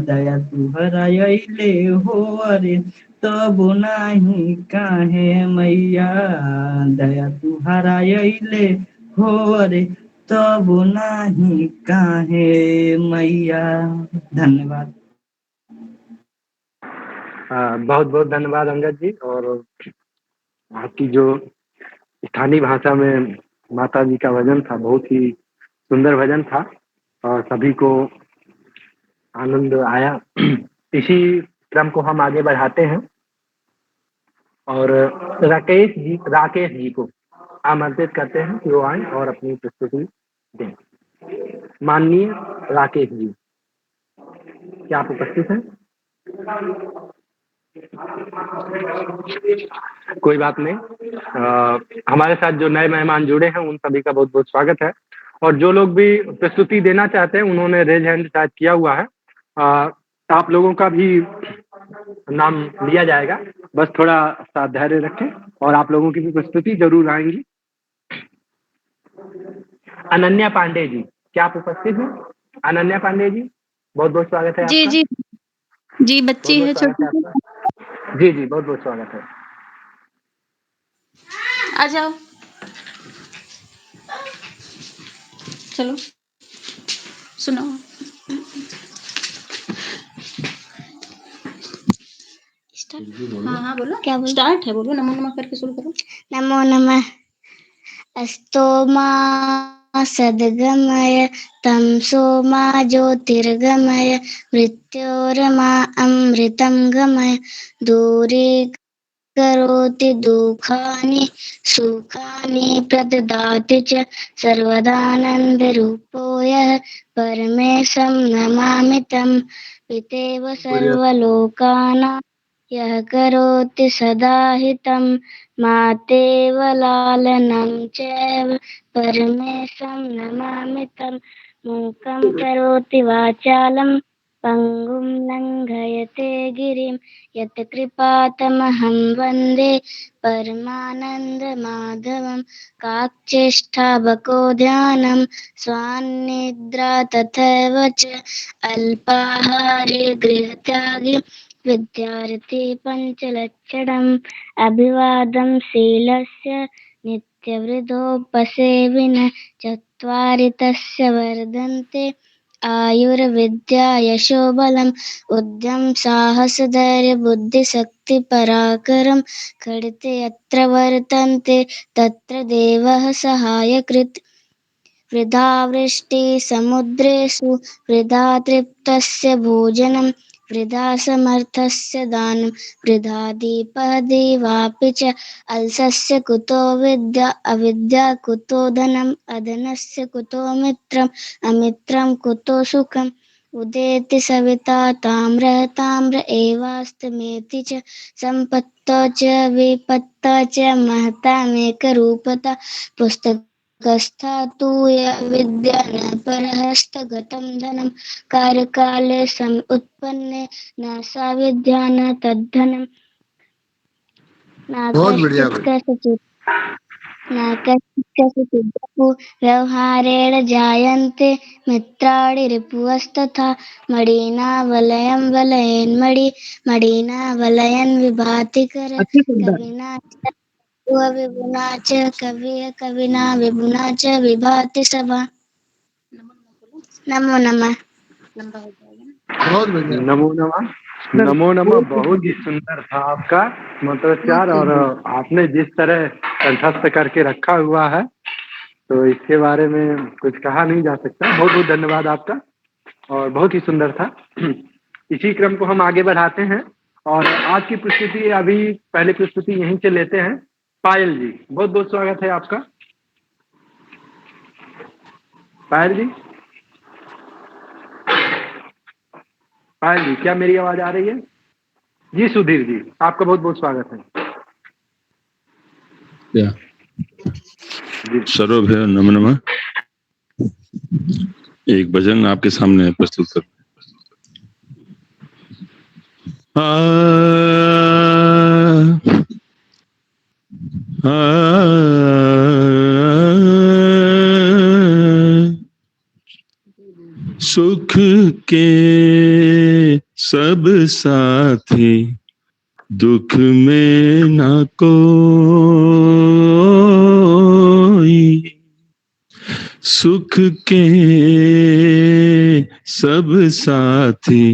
दया तुहरा अइले हो रे तब नाही काहे मैया दया तुहरा अइले हो रे तब नाही काहे मैया। धन्यवाद। बहुत बहुत धन्यवाद अंगद जी। और आपकी जो स्थानीय भाषा में माता जी का भजन था बहुत ही सुंदर भजन था और सभी को आनंद आया। इसी क्रम को हम आगे बढ़ाते हैं। और राकेश जी को आमंत्रित करते हैं कि वो आए और अपनी प्रस्तुति दें। माननीय राकेश जी, क्या आप उपस्थित हैं? कोई बात नहीं। हमारे साथ जो नए मेहमान जुड़े हैं उन सभी का बहुत बहुत स्वागत है, और जो लोग भी प्रस्तुति देना चाहते हैं उन्होंने रेज हैंड शायद किया हुआ है। आप लोगों का भी नाम लिया जाएगा, बस थोड़ा सा धैर्य रखें और आप लोगों की भी प्रस्तुति जरूर आएंगी। अनन्या पांडे जी, क्या आप उपस्थित हैं? अनन्या पांडे जी, बहुत बहुत स्वागत है आपका। जी जी बच्ची है छोटी। जी जी, बहुत बहुत स्वागत है। आ जाओ, चलो सुनाओ। हाँ बोलो, क्या बोलो? स्टार्ट है, बोलो नमो नमः करके शुरू करो। नमो नमः। अस्तो मा सद्गमय तमसो मा ज्योतिर्गमय मृत्योर्मा अमृतं गमय दूरीकरोति दुःखानि सुखानि प्रददाति च सर्वदानन्दरूपो यः परमेशं नमामि तं पितेव सर्वलोकानां यः करोति सदा हितं मातेव लालनं चैव परमेशं नमामि तं मूकं करोति वाचालं पङ्गुं लङ्घयते गिरिं यत्कृपातमहं वन्दे परमानन्दमाधवं काक्चेष्टा बको ध्यानं स्वान्निद्रा तथैव च अल्पाहारे गृहत्यागे विद्यार्थी पञ्चलक्षणम् अभिवादं शीलस्य नित्यवृद्धोपसेविन चत्वारि तस्य वर्धन्ते आयुर्विद्या यशोबलम् उद्यम साहसधैर्य बुद्धिशक्ति पराक्रम खडिते यत्र वर्तन्ते तत्र देवः सहायकृत् वृथा वृष्टि समुद्रेषु वृथा तृप्तस्य भोजनं वृथा समर्थस्य दानं वृथा दीपः दीवापि च अलसस्य कुतो विद्या अविद्या कुतो धनम् अधनस्य कुतो मित्रम् अमित्रं कुतो सुखम् उदेति सविता ताम्र एवास्तमेति च सम्पत्तो च विपत्ता च महतामेकरूपता पुस्तकस्था तु विद्या न परहस्तगतं धनं कार्यकाले समुत्पन्ने न सा विद्या न तद्धनं न कश्चित् व्यवहारेण जायन्ते मित्राणि रिपुवस्तथा मणिना वलयं वलयेन्मणि मणिना वलयन् विभाति कर कविना विभुना च कविना विभुना च विभाति सभा। नमो नमः। नमो नमः। नमो नमः बहुत ही सुंदर था आपका मंत्रोच्चार, और आपने जिस तरह कंठस्थ करके रखा हुआ है तो इसके बारे में कुछ कहा नहीं जा सकता। बहुत बहुत धन्यवाद आपका, और बहुत ही सुंदर था। इसी क्रम को हम आगे बढ़ाते हैं और आज की प्रस्तुति, अभी पहले प्रस्तुति यहीं से लेते हैं। पायल जी, बहुत बहुत स्वागत है आपका। पायल जी, पायल जी, क्या मेरी आवाज आ रही है? जी सुधीर जी, आपका बहुत बहुत स्वागत है। सर्वभ्यो नमो नमः। एक भजन आपके सामने प्रस्तुत कर। सुख के सब साथी दुख में न कोई, सुख के सब साथी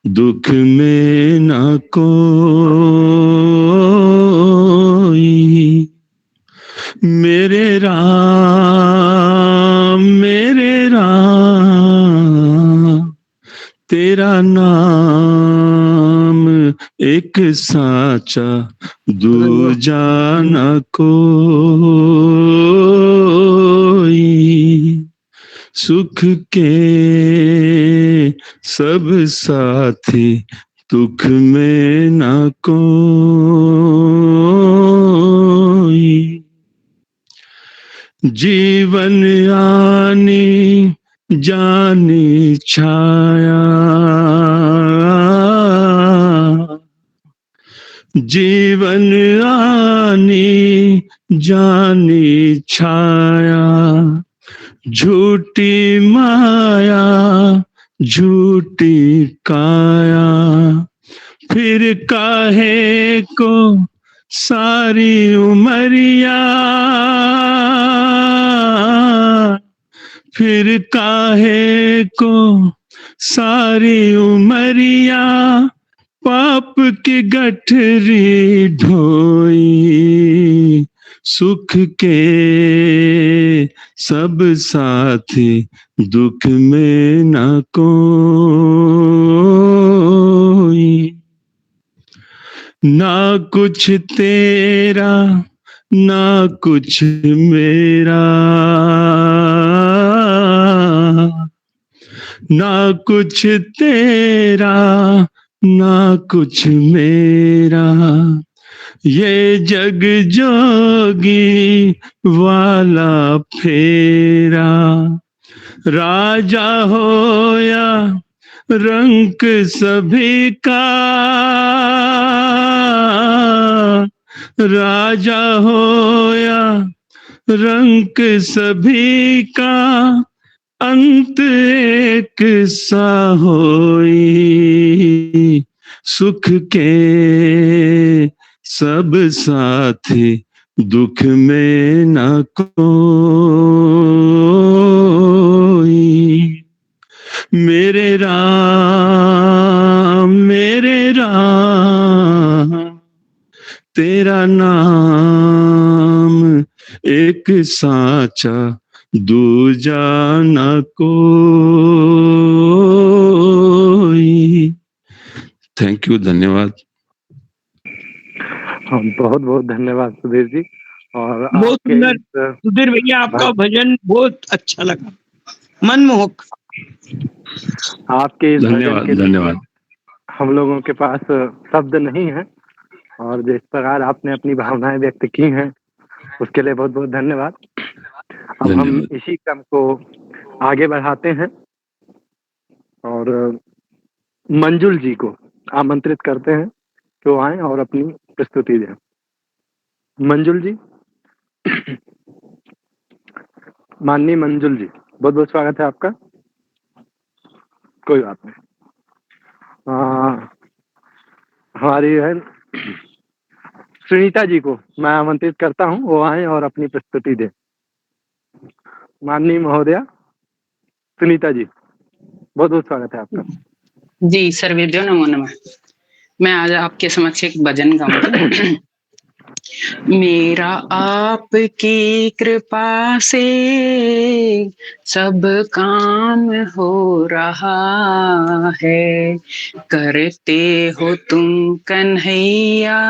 दुख में न कोई। मेरे राम तेरा नाम एक साचा दूजा न कोई। सुख के सब साथी दुख में न कोई। जीवन आनी जानी छाया, जीवन आनी जानी छाया। झूठी माया झूठी काया, फिर काहे को सारी उमरिया, फिर काहे को सारी उमरिया। पाप की गठरी ढोई, सुख के सब साथी दुख में न कोई। ना कुछ तेरा ना कुछ मेरा, ना कुछ तेरा ना कुछ मेरा। ये जग जोगी वाला फेरा, राजा हो या रंक सभी का, राजा हो या रंक सभी का। अंत एक सा होई, सुख के सब साथी दुख में न कोई। मेरे राम तेरा नाम एक साचा दूजा न कोई। थैंक यू, धन्यवाद। बहुत बहुत धन्यवाद सुधीर जी। और बहुत सुंदर सुधीर भैया, आपका भजन बहुत अच्छा लगा, मनमोहक। आपके इस भजन धन्यवाद के लिए धन्यवाद। हम लोगों के पास शब्द नहीं है, और जिस प्रकार आपने अपनी भावनाएं व्यक्त की हैं उसके लिए बहुत बहुत धन्यवाद। अब हम इसी क्रम को आगे बढ़ाते हैं और मंजुल जी को आमंत्रित करते हैं कि वो आए और अपनी प्रस्तुति दें। मंजुल जी, माननीय मंजुल जी, बहुत बहुत स्वागत है आपका। कोई बात नहीं, हमारी बहन सुनीता जी को मैं आमंत्रित करता हूं, वो आए और अपनी प्रस्तुति दें। माननीय महोदया सुनीता जी, बहुत बहुत स्वागत है आपका। जी सर्वेभ्यो नमो नमः। मैं आज आपके समक्ष एक भजन गाऊंगी। मेरा आपकी कृपा से सब काम हो रहा है, करते हो तुम कन्हैया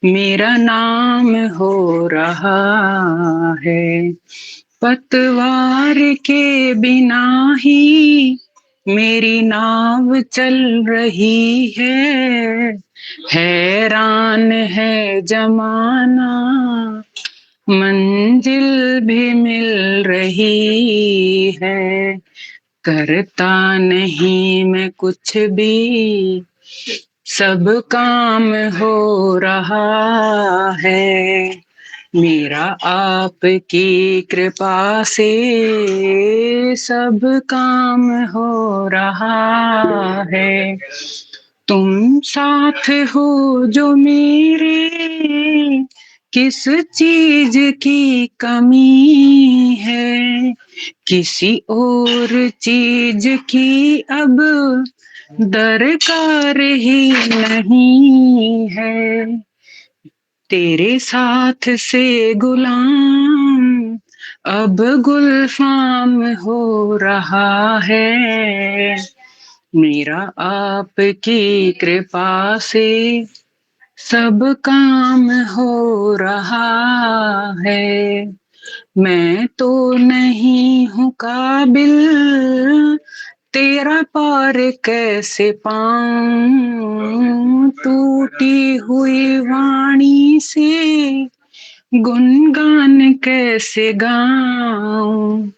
मेरा नाम हो रहा है। पतवार के बिना ही मेरी नाव चल रही है, हैरान है जमाना मंजिल भी मिल रही है। करता नहीं मैं कुछ भी, सब काम हो रहा है। मेरा आपकी कृपा से सब काम हो रहा है। तुम साथ हो जो मेरे, किस चीज की कमी है, किसी और चीज की अब दरकार ही नहीं है। तेरे साथ से गुलाम अब गुलफाम हो रहा है। मेरा आपकी कृपा से सब काम हो रहा है। मैं तो नहीं हूँ काबिल, तेरा पार कैसे पाऊं। टूटी हुई वाणी से गुणगान कैसे गाऊं।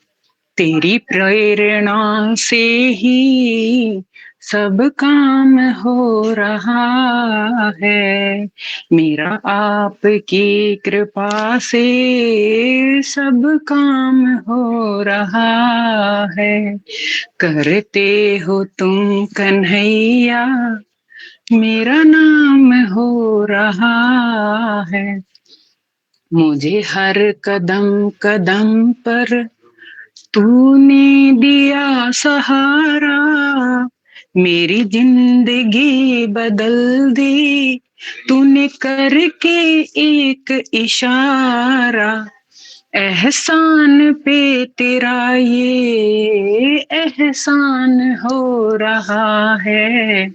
तेरी प्रेरणा से ही सब काम हो रहा है। मेरा आपकी कृपा से सब काम हो रहा है। करते हो तुम कन्हैया, मेरा नाम हो रहा है। मुझे हर कदम कदम पर तूने दिया सहारा। मेरी जिंदगी बदल दी तूने करके एक इशारा। एहसान पे तेरा ये एहसान हो रहा है।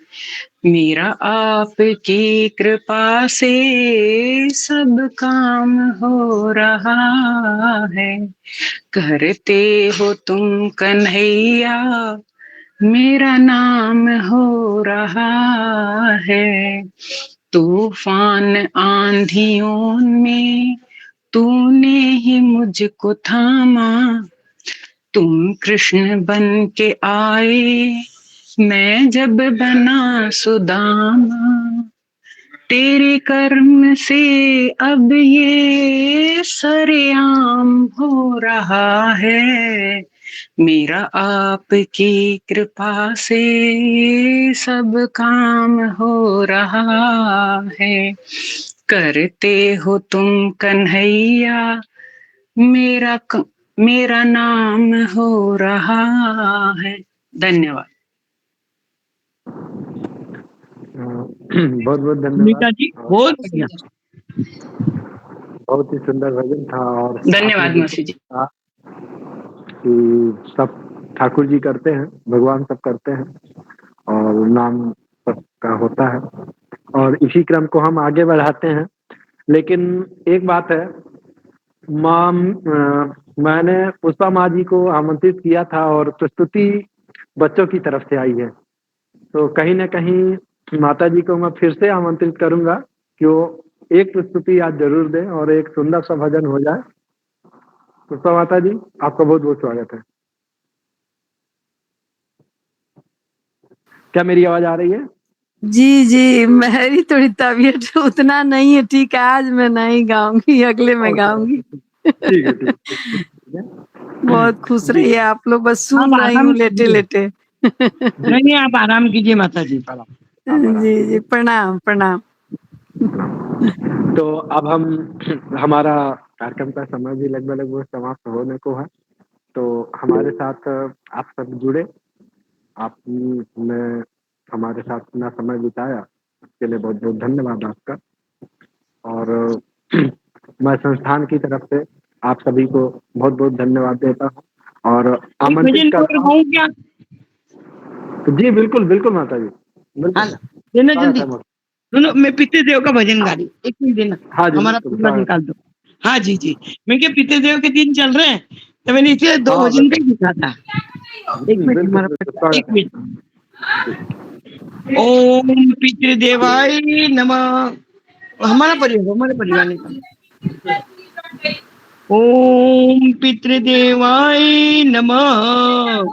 मेरा आपकी कृपा से सब काम हो रहा है। करते हो तुम कन्हैया, मेरा नाम हो रहा है। तूफान आंधियों में तूने ही मुझको थामा। तुम कृष्ण बन के आए, मैं जब बना सुदामा। तेरे कर्म से अब ये सरेआम हो रहा है। मेरा आपकी कृपा से सब काम हो रहा है। करते हो तुम कन्हैया, मेरा नाम हो रहा है। धन्यवाद। बहुत बहुत धन्यवाद। मीता जी बहुत बढ़िया। बहुत ही सुंदर भजन था। और धन्यवाद आपने मौसी जी। कहा कि सब ठाकुर जी करते हैं, भगवान सब करते हैं और नाम सबका होता है, और इसी क्रम को हम आगे बढ़ाते हैं। लेकिन एक बात है, मैंने पुष्पा माँ जी को आमंत्रित किया था और प्रस्तुति बच्चों की तरफ से आई है, तो कहीं ना कहीं माता जी को मैं फिर से आमंत्रित करूंगा कि वो एक प्रस्तुति आज जरूर दें और एक सुंदर सा भजन हो जाए। पुष्पा माता जी, आपका बहुत बहुत स्वागत है। क्या मेरी आवाज आ रही है? जी जी, मेरी थोड़ी तबीयत उतना नहीं है ठीक है, आज मैं नहीं गाऊंगी, अगले में गाऊंगी। ठीक है, ठीक है। बहुत खुश रहिए आप लोग, बस आप सुन रही आराम हूँ लेटे लेटे। नहीं, आप आराम कीजिए माता जी। जी जी, प्रणाम प्रणाम। तो अब हम हमारा कार्यक्रम का समय भी लगभग समाप्त होने को है, तो हमारे साथ आप सब जुड़े, आपने हमारे साथ अपना समय बिताया, उसके लिए बहुत बहुत धन्यवाद आपका। और मैं संस्थान की तरफ से आप सभी को बहुत बहुत धन्यवाद देता हूँ और आमंत्रित करता हूँ। क्या? जी बिल्कुल बिल्कुल माता जी, बिल्कुल देना जल्दी। सुनो, मैं पीते देव का भजन गा रही, एक मिनट देना। हाँ जी, हमारा पूरा निकाल दो। हाँ जी जी, मैं क्या पीते देव के दिन चल रहे हैं, तो मैंने इसे दो भजन का ही लिखा था। एक मिनट हमारा, एक मिनट। ओम पितृदेवाय नमः। हमारा परिवार निकाल। ओम पितृदेवाय नमः।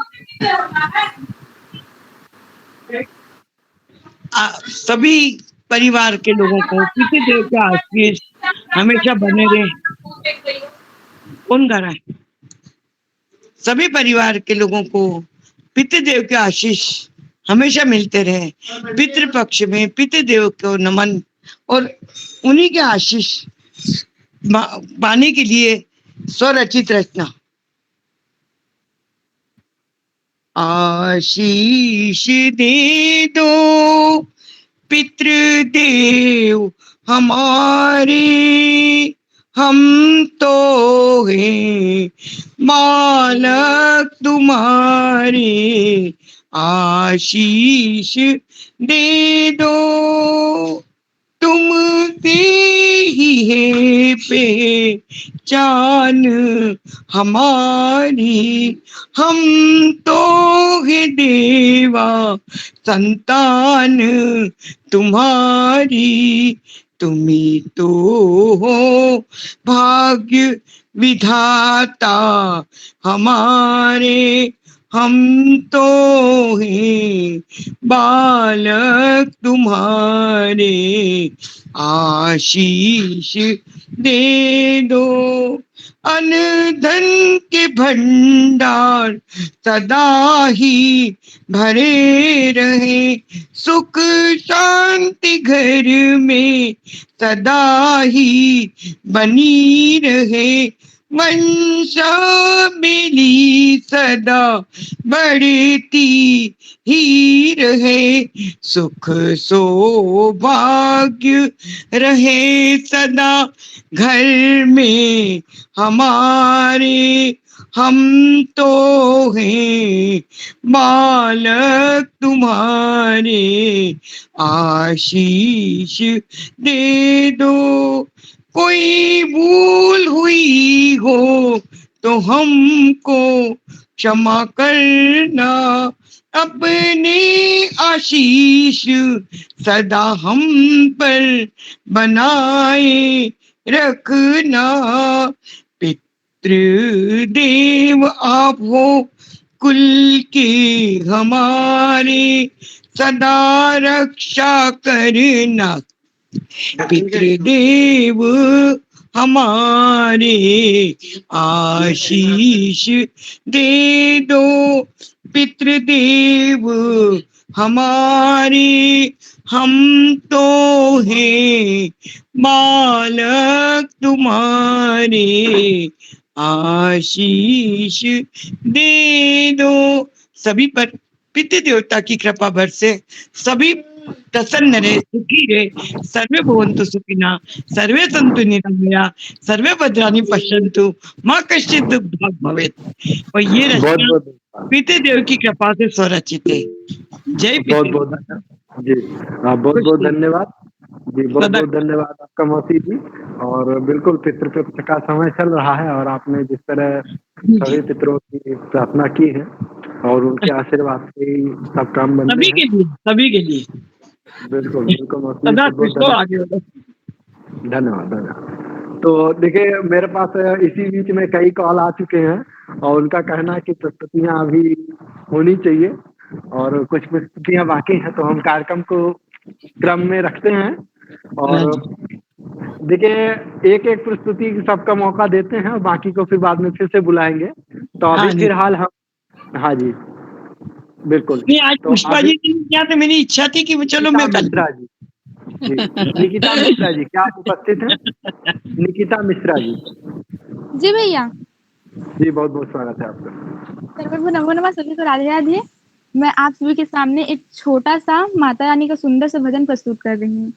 सभी परिवार के लोगों को पितृदेव का आशीष हमेशा बने रहे। कौन गा रहा है? सभी परिवार के लोगों को पितृदेव के आशीष हमेशा मिलते रहे। पितृपक्ष में पितृदेव को नमन और उन्हीं के आशीष पाने के लिए स्वरचित रचना। आशीष दे दो पितृदेव हमारे, हम तो हैं बालक तुम्हारे। आशीष दे दो। तुमसे ही है पहचान हमारी, हम तो है देवा संतान तुम्हारी। तुम्ही तो हो भाग्य विधाता हमारे, हम तो हैं बालक तुम्हारे। आशीष दे दो। अनधन के भंडार सदा ही भरे रहे, सुख शांति घर में सदा ही बनी रहे। वंशावली सदा बढ़ती ही रहे, सुख सौभाग्य रहे सदा घर में हमारे। हम तो हैं बालक तुम्हारे, आशीष दे दो। कोई भूल हुई हो तो हमको क्षमा करना, अपने आशीष सदा हम पर बनाए रखना। पितृदेव आप हो कुल के हमारे, सदा रक्षा करना। पितृदेव हमारे, आशीष दे दो। पितृदेव हमारे, हम तो हैं बालक तुम्हारे, आशीष दे दो। सभी पर पितृ देवता की कृपा बरसे, सभी प्रसन्न रहे, सुखी रहे। सर्वे भवन्तु सुखिनः, सर्वे सन्तु निरामया, सर्वे भद्राणि पश्यन्तु, मां कश्चित् दुःखभाग् भवेत्। और ये रचना पितृदेव की कृपा से स्वरचित है। जय बहुत बहुत धन्यवाद जी, बहुत बहुत धन्यवाद जी, बहुत बहुत धन्यवाद आपका मौसी जी। और बिल्कुल पितृपक्ष का समय चल रहा है और आपने जिस तरह सभी पितरों की प्रार्थना की है और उनके आशीर्वाद से ही सब काम बनते सभी के लिए, सभी के लिए बिल्कुल बिल्कुल मौसी जी, सदा बहुत खुश रहो, आगे बढ़ो। धन्यवाद धन्यवाद। तो देखिए मेरे पास इसी बीच में कई कॉल आ चुके हैं और उनका कहना है कि प्रस्तुतियां अभी होनी चाहिए और कुछ प्रस्तुतियां बाकी हैं, तो हम कार्यक्रम को क्रम में रखते हैं। और देखिए एक एक प्रस्तुति सबका मौका देते हैं और बाकी को फिर बाद में फिर से बुलाएंगे। तो अभी फिलहाल हम, हाँ जी बिल्कुल। नहीं, आज पुष्पा जी ने क्या, तो मेरी इच्छा थी कि चलो मैं मिश्रा जी, जी निकिता मिश्रा जी, क्या आप उपस्थित हैं? निकिता मिश्रा जी। जी भैया, जी बहुत बहुत स्वागत है आपका। सर्वप्रभु नमो नमः, सभी को राधे राधे। मैं आप सभी के सामने एक छोटा सा माता रानी का सुंदर सा भजन प्रस्तुत कर रही हूँ।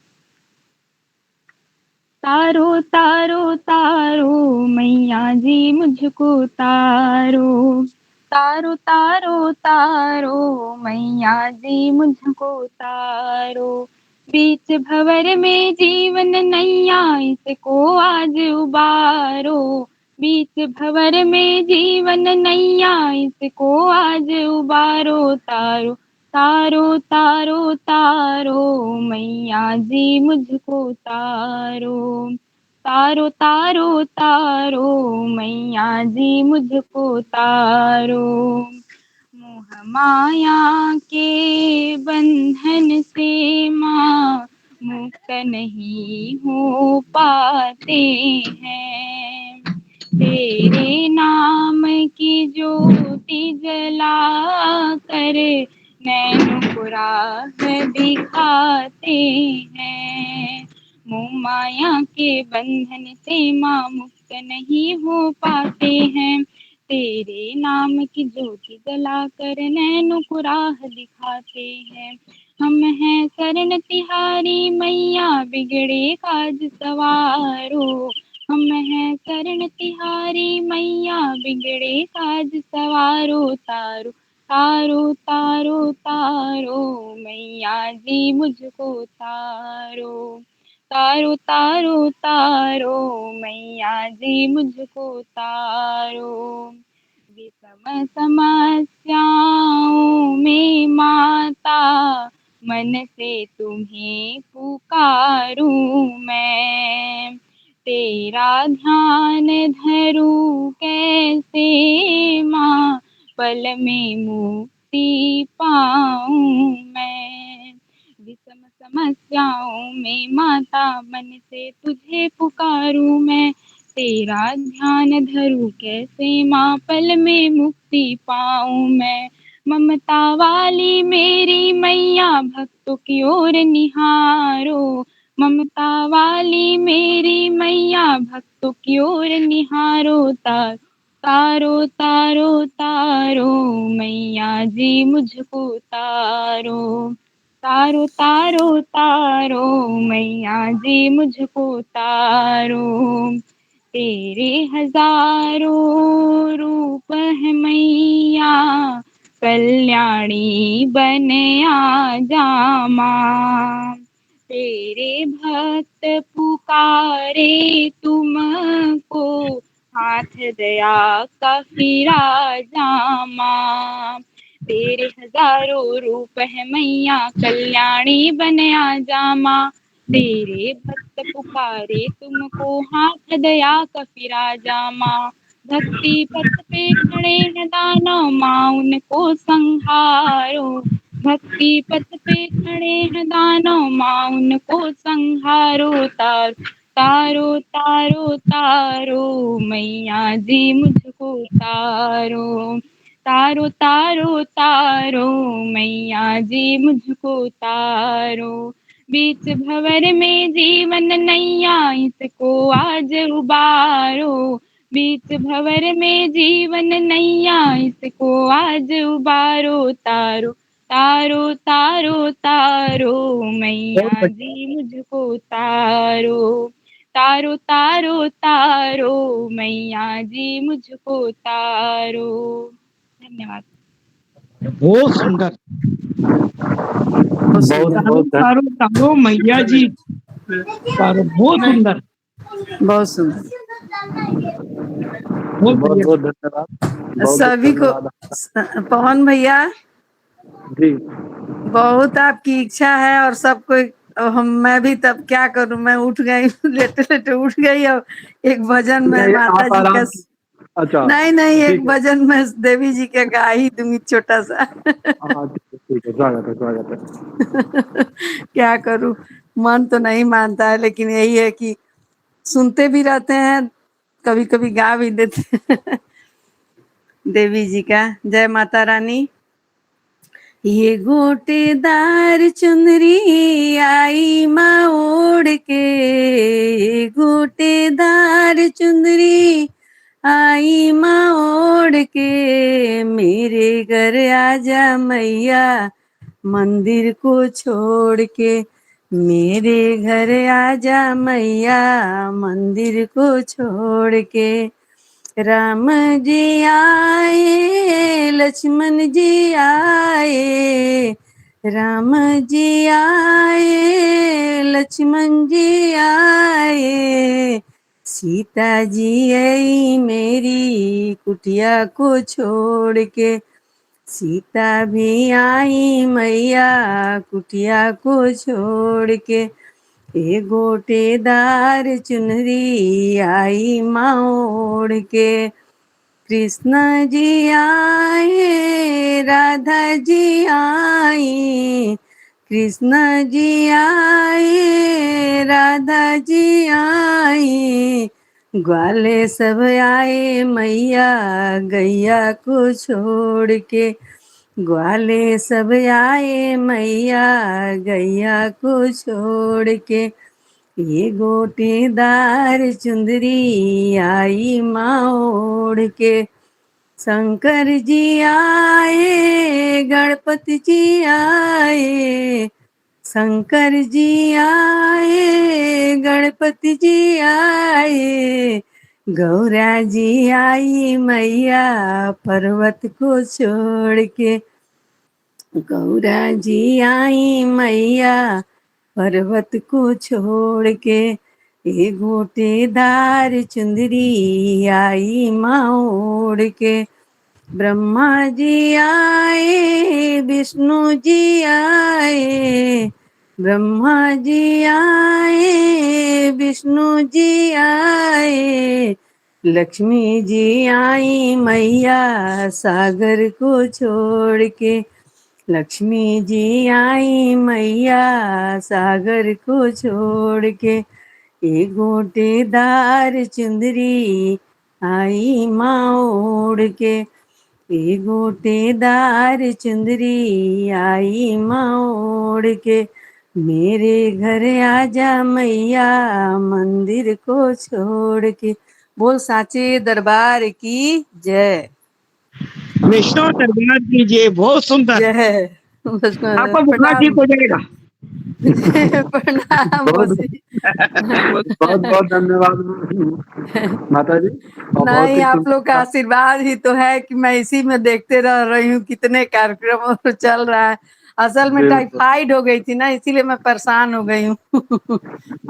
तारो तारो तारो मैया जी मुझको तारो, तारो तारो तारो मैया जी मुझको तारो। बीच भंवर में जीवन नैया इसको आज उबारो, बीच भंवर में जीवन नैया इसको आज उबारो। तारो तारो तारो तारो मैया जी मुझको तारो, तारो तारो तारो मैया जी मुझको तारो। मोह माया के बंधन से माँ मुक्त नहीं हो पाते हैं, तेरे नाम की ज्योति जला कर नैनों को राह दिखाते हैं। मोह माया के बंधन से माँ मुक्त नहीं हो पाते हैं, तेरे नाम की ज्योति जला कर नैनों को राह दिखाते हैं। हम हैं शरण तिहारी मैया बिगड़े काज सवारो, हम हैं शरण तिहारी मैया बिगड़े काज सवारो। तारो तारो तारो तारो मैया जी मुझको तारो, तारो तारो तारो मैया जी मुझको तारो। विषम समस्याओं में माता मन से तुम्हें पुकारूं मैं, तेरा ध्यान धरूं कैसे माँ, पल में मुक्ति पाऊं मैं। विषम समस्याओं में माता मन से तुझे पुकारूं मैं, तेरा ध्यान धरूं कैसे माँ, पल में मुक्ति पाऊं मैं। ममता वाली मेरी मैया भक्तों की ओर निहारो, ममता वाली मेरी मैया भक्तों की ओर निहारो। तारो तारो तारो मैया जी मुझको तारो, तारो तारो तारो मैया जी मुझको तारो। तेरे हजारों रूप है मैया, कल्याणी बन आ जा माँ, तेरे भक्त पुकारे तुमको, हाथ दया का फिरा जा माँ। तेरे हजारों रूप है मैया, कल्याणी बन आ जा माँ, तेरे भक्त पुकारे तुमको, हाथ दया का फिरा जा माँ। भक्ति पथ पे खड़े हैं दानव माँ, उनको संहारो, भक्ति पथ पे खड़े हैं दानव माँ, उनको संहारो। तारो तारो तारो मैया जी मुझको तारो, तारो तारो तारो मैया जी मुझको तारो। बीच भंवर में जीवन नैया, इसको आज उबारो, बीच भंवर में जीवन नैया, इसको आज उबारो। तारो तारो तारो तारो मैया जी मुझको तारो, तारो तारो तारो मैया जी मुझको तारो। धन्यवाद। बहुत सुंदर। तारो बहुत तारो तारो मैया जी तारो, बहुत सुंदर, बहुत सुंदर। बहुत बहुत बढ़िया। बहुत धन्यवाद, बहुत बहुत सभी को धन्यवाद आपका। पवन भैया, जी बहुत आपकी इच्छा है और सब कोई, हम मैं भी तब क्या करूं, मैं उठ गई लेटे लेटे उठ गई। और एक भजन में नहीं माता आप जी का, आराम की अच्छा नहीं नहीं, एक ठीक है। भजन में देवी जी का गा ही दूंगी छोटा सा। हाँ ठीक है, स्वागत है स्वागत है। क्या करूं, मन तो नहीं मानता है, लेकिन यही है कि सुनते भी रहते हैं, कभी कभी गा भी देते हैं। देवी जी का। जय माता रानी। ये गोटेदार चुनरी आई माँ ओढ़ के, ये गोटेदार चुनरी आई माँ ओढ़ के, मेरे घर आजा मैया मंदिर को छोड़ के, मेरे घर आजा मैया मंदिर को छोड़ के। राम जी आए लक्ष्मण जी आए, राम जी आए लक्ष्मण जी आए, सीता जी आई मेरी कुटिया को छोड़ के, सीता भी आई मैया कुटिया को छोड़ के। ए गोटेदार चुनरी आई माँ ओढ़ के, कृष्ण जी आए राधा जी आई, कृष्ण जी आए राधा जी आई, ग्वाले सब आए मैया गैया को छोड़ के, ग्वाले सब आए मैया गैया को छोड़ के। ये गोटेदार चुंदरी आई माँ ओढ़ के, शंकर जी आए गणपति जी आए, शंकर जी आए गणपति जी आए, गौरा जी आई मैया पर्वत को छोड़ के, गौरा जी आई मैया पर्वत को छोड़ के, ये गोटेदार चुंदरी आई माँ ओढ़ के। ब्रह्मा जी आए विष्णु जी आए, ब्रह्मा जी आए विष्णु जी आए, लक्ष्मी जी आई मैया सागर को छोड़ के, लक्ष्मी जी आई मैया सागर को छोड़ के, एक गोटेदार चुंदरी आई माँ ओढ़ के, एक गोटेदार चुंदरी आई माँ ओढ़ के, मेरे घर आजा मैया मंदिर को छोड़ के। बोल साचे दरबार की जय। वैष्णव दरबार की जय। बहुत सुंदर। जय। आपको बुखार ठीक हो जाएगा। प्रणाम बहुत बहुत धन्यवाद माता जी। नहीं, आप लोग का आशीर्वाद ही तो है कि मैं इसी में देखते रह रही हूँ, कितने कार्यक्रम चल रहा है। असल में टाइफाइड हो गई थी ना, इसीलिए मैं परेशान हो गई हूँ।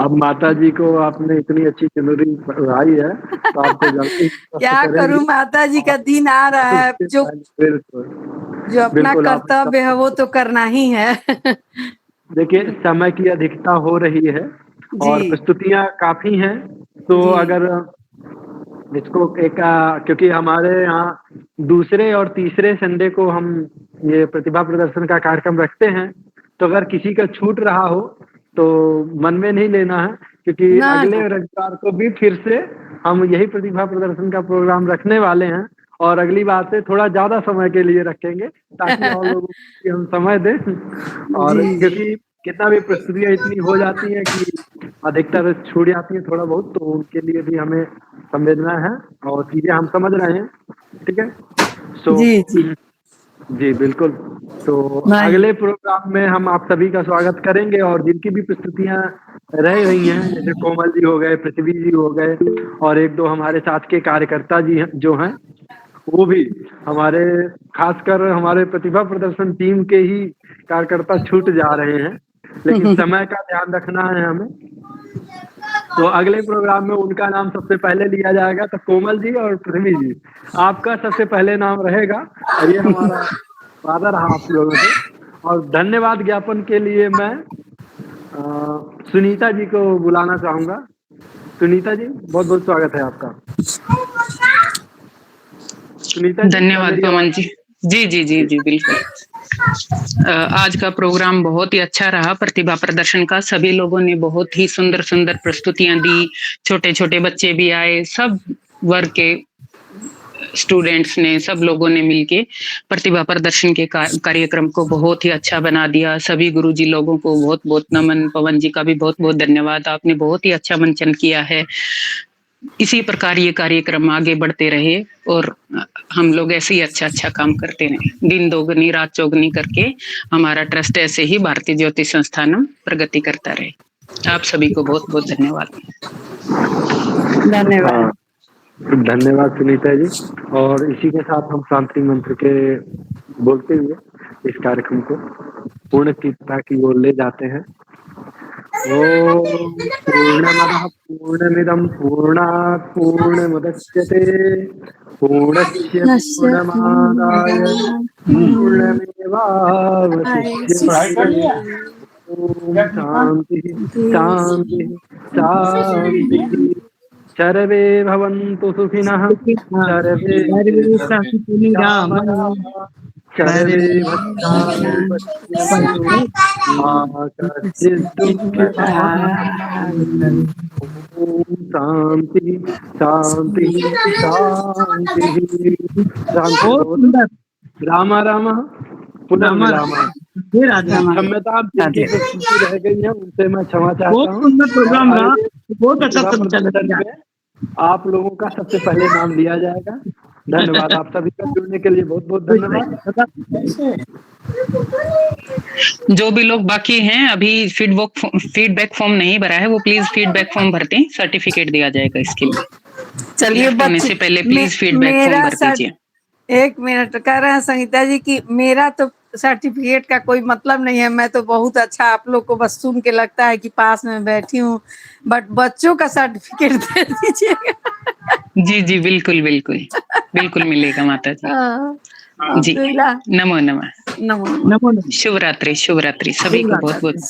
अब माता जी को आपने इतनी अच्छी चुनरी पहनाई है तो आपको जल्दी क्या करूँ, माता जी का दिन आ रहा है, जो अपना कर्तव्य है वो तो करना ही है। देखिए समय की अधिकता हो रही है और प्रस्तुतियां काफी हैं, तो अगर इसको एक क्योंकि हमारे यहाँ दूसरे और तीसरे संडे को हम ये प्रतिभा प्रदर्शन का कार्यक्रम रखते हैं, तो अगर किसी का छूट रहा हो तो मन में नहीं लेना है, क्योंकि अगले रविवार को भी फिर से हम यही प्रतिभा प्रदर्शन का प्रोग्राम रखने वाले हैं और अगली बार से थोड़ा ज्यादा समय के लिए रखेंगे ताकि और लोगों को हम समय दें। और क्योंकि कितना भी प्रस्तुतियां इतनी हो जाती है कि अधिकतर छूट जाती है थोड़ा बहुत, तो उनके लिए भी हमें संवेदना है और चीजें हम समझ रहे हैं। ठीक है, सो जी बिल्कुल। तो अगले प्रोग्राम में हम आप सभी का स्वागत करेंगे और जिनकी भी प्रस्तुतियां रह रही हैं, जैसे कोमल जी हो गए, पृथ्वी जी हो गए और एक दो हमारे साथ के कार्यकर्ता जी जो हैं, वो भी हमारे खासकर हमारे प्रतिभा प्रदर्शन टीम के ही कार्यकर्ता छूट जा रहे हैं, लेकिन समय का ध्यान रखना है हमें। तो अगले प्रोग्राम में उनका नाम सबसे पहले लिया जाएगा। तो कोमल जी और पृथ्वी जी, आपका सबसे पहले नाम रहेगा और ये हमारा वादा रहा आप लोगों से। और धन्यवाद ज्ञापन के लिए मैं सुनीता जी को बुलाना चाहूंगा। सुनीता जी, बहुत बहुत स्वागत है आपका। सुनीता जी, धन्यवाद पवन जी। जी जी जी जी बिल्कुल। आज का प्रोग्राम बहुत ही अच्छा रहा। प्रतिभा प्रदर्शन का सभी लोगों ने बहुत ही सुंदर सुंदर प्रस्तुतियां दी। छोटे छोटे बच्चे भी आए, सब वर्ग के स्टूडेंट्स ने, सब लोगों ने मिलके प्रतिभा प्रदर्शन के कार्यक्रम को बहुत ही अच्छा बना दिया। सभी गुरुजी लोगों को बहुत बहुत नमन। पवन जी का भी बहुत बहुत धन्यवाद, आपने बहुत ही अच्छा मंचन किया है। इसी प्रकार ये कार्यक्रम आगे बढ़ते रहे और हम लोग ऐसे ही अच्छा अच्छा काम करते रहे। दिन दोगुनी रात चौगुनी करके हमारा ट्रस्ट ऐसे ही भारतीय ज्योति संस्थानम प्रगति करता रहे। आप सभी को बहुत बहुत धन्यवाद। धन्यवाद। धन्यवाद सुनीता जी। और इसी के साथ हम शांति मंत्र के बोलते हुए इस कार्यक्रम को पूर्णता की ओर ले जाते हैं। ओम पूर्णमदः पूर्णमिदं पूर्णात् पूर्णमुदच्यते पूर्णस्य पूर्णमादाय पूर्णमेवावशिष्यते। ओम शांति शांति शांति। सर्वे भवन्तु सुखिनः, सर्वे सर्वे शांति शांति शांति। राम राम पुनः राम। क्षमता रह गई है, उनसे मैं क्षमा चाहता हूँ। बहुत सुंदर प्रोग्राम रहा, बहुत अच्छा। आप लोगों का सबसे पहले नाम लिया जाएगा। धन्यवाद आप सभी का जुड़ने के लिए, बहुत बहुत धन्यवाद। जो भी लोग बाकी हैं, अभी फीडबैक फॉर्म नहीं भरा है, वो प्लीज फीडबैक फॉर्म भरते हैं, सर्टिफिकेट दिया जाएगा इसके लिए। चलिए Left होने से पहले प्लीज फीडबैक फॉर्म भर दीजिए। 1 मिनट कह रहे हैं संगीता जी कि मेरा तो सर्टिफिकेट का कोई मतलब नहीं है, मैं तो बहुत अच्छा आप लोग को बस सुन के लगता है कि पास में बैठी हूँ, बट बच्चों का सर्टिफिकेट दे दीजिएगा। जी जी बिल्कुल बिल्कुल बिल्कुल मिलेगा माता जी। जी नमो नमः। नमो शुभ रात्रि सभी को बहुत बहुत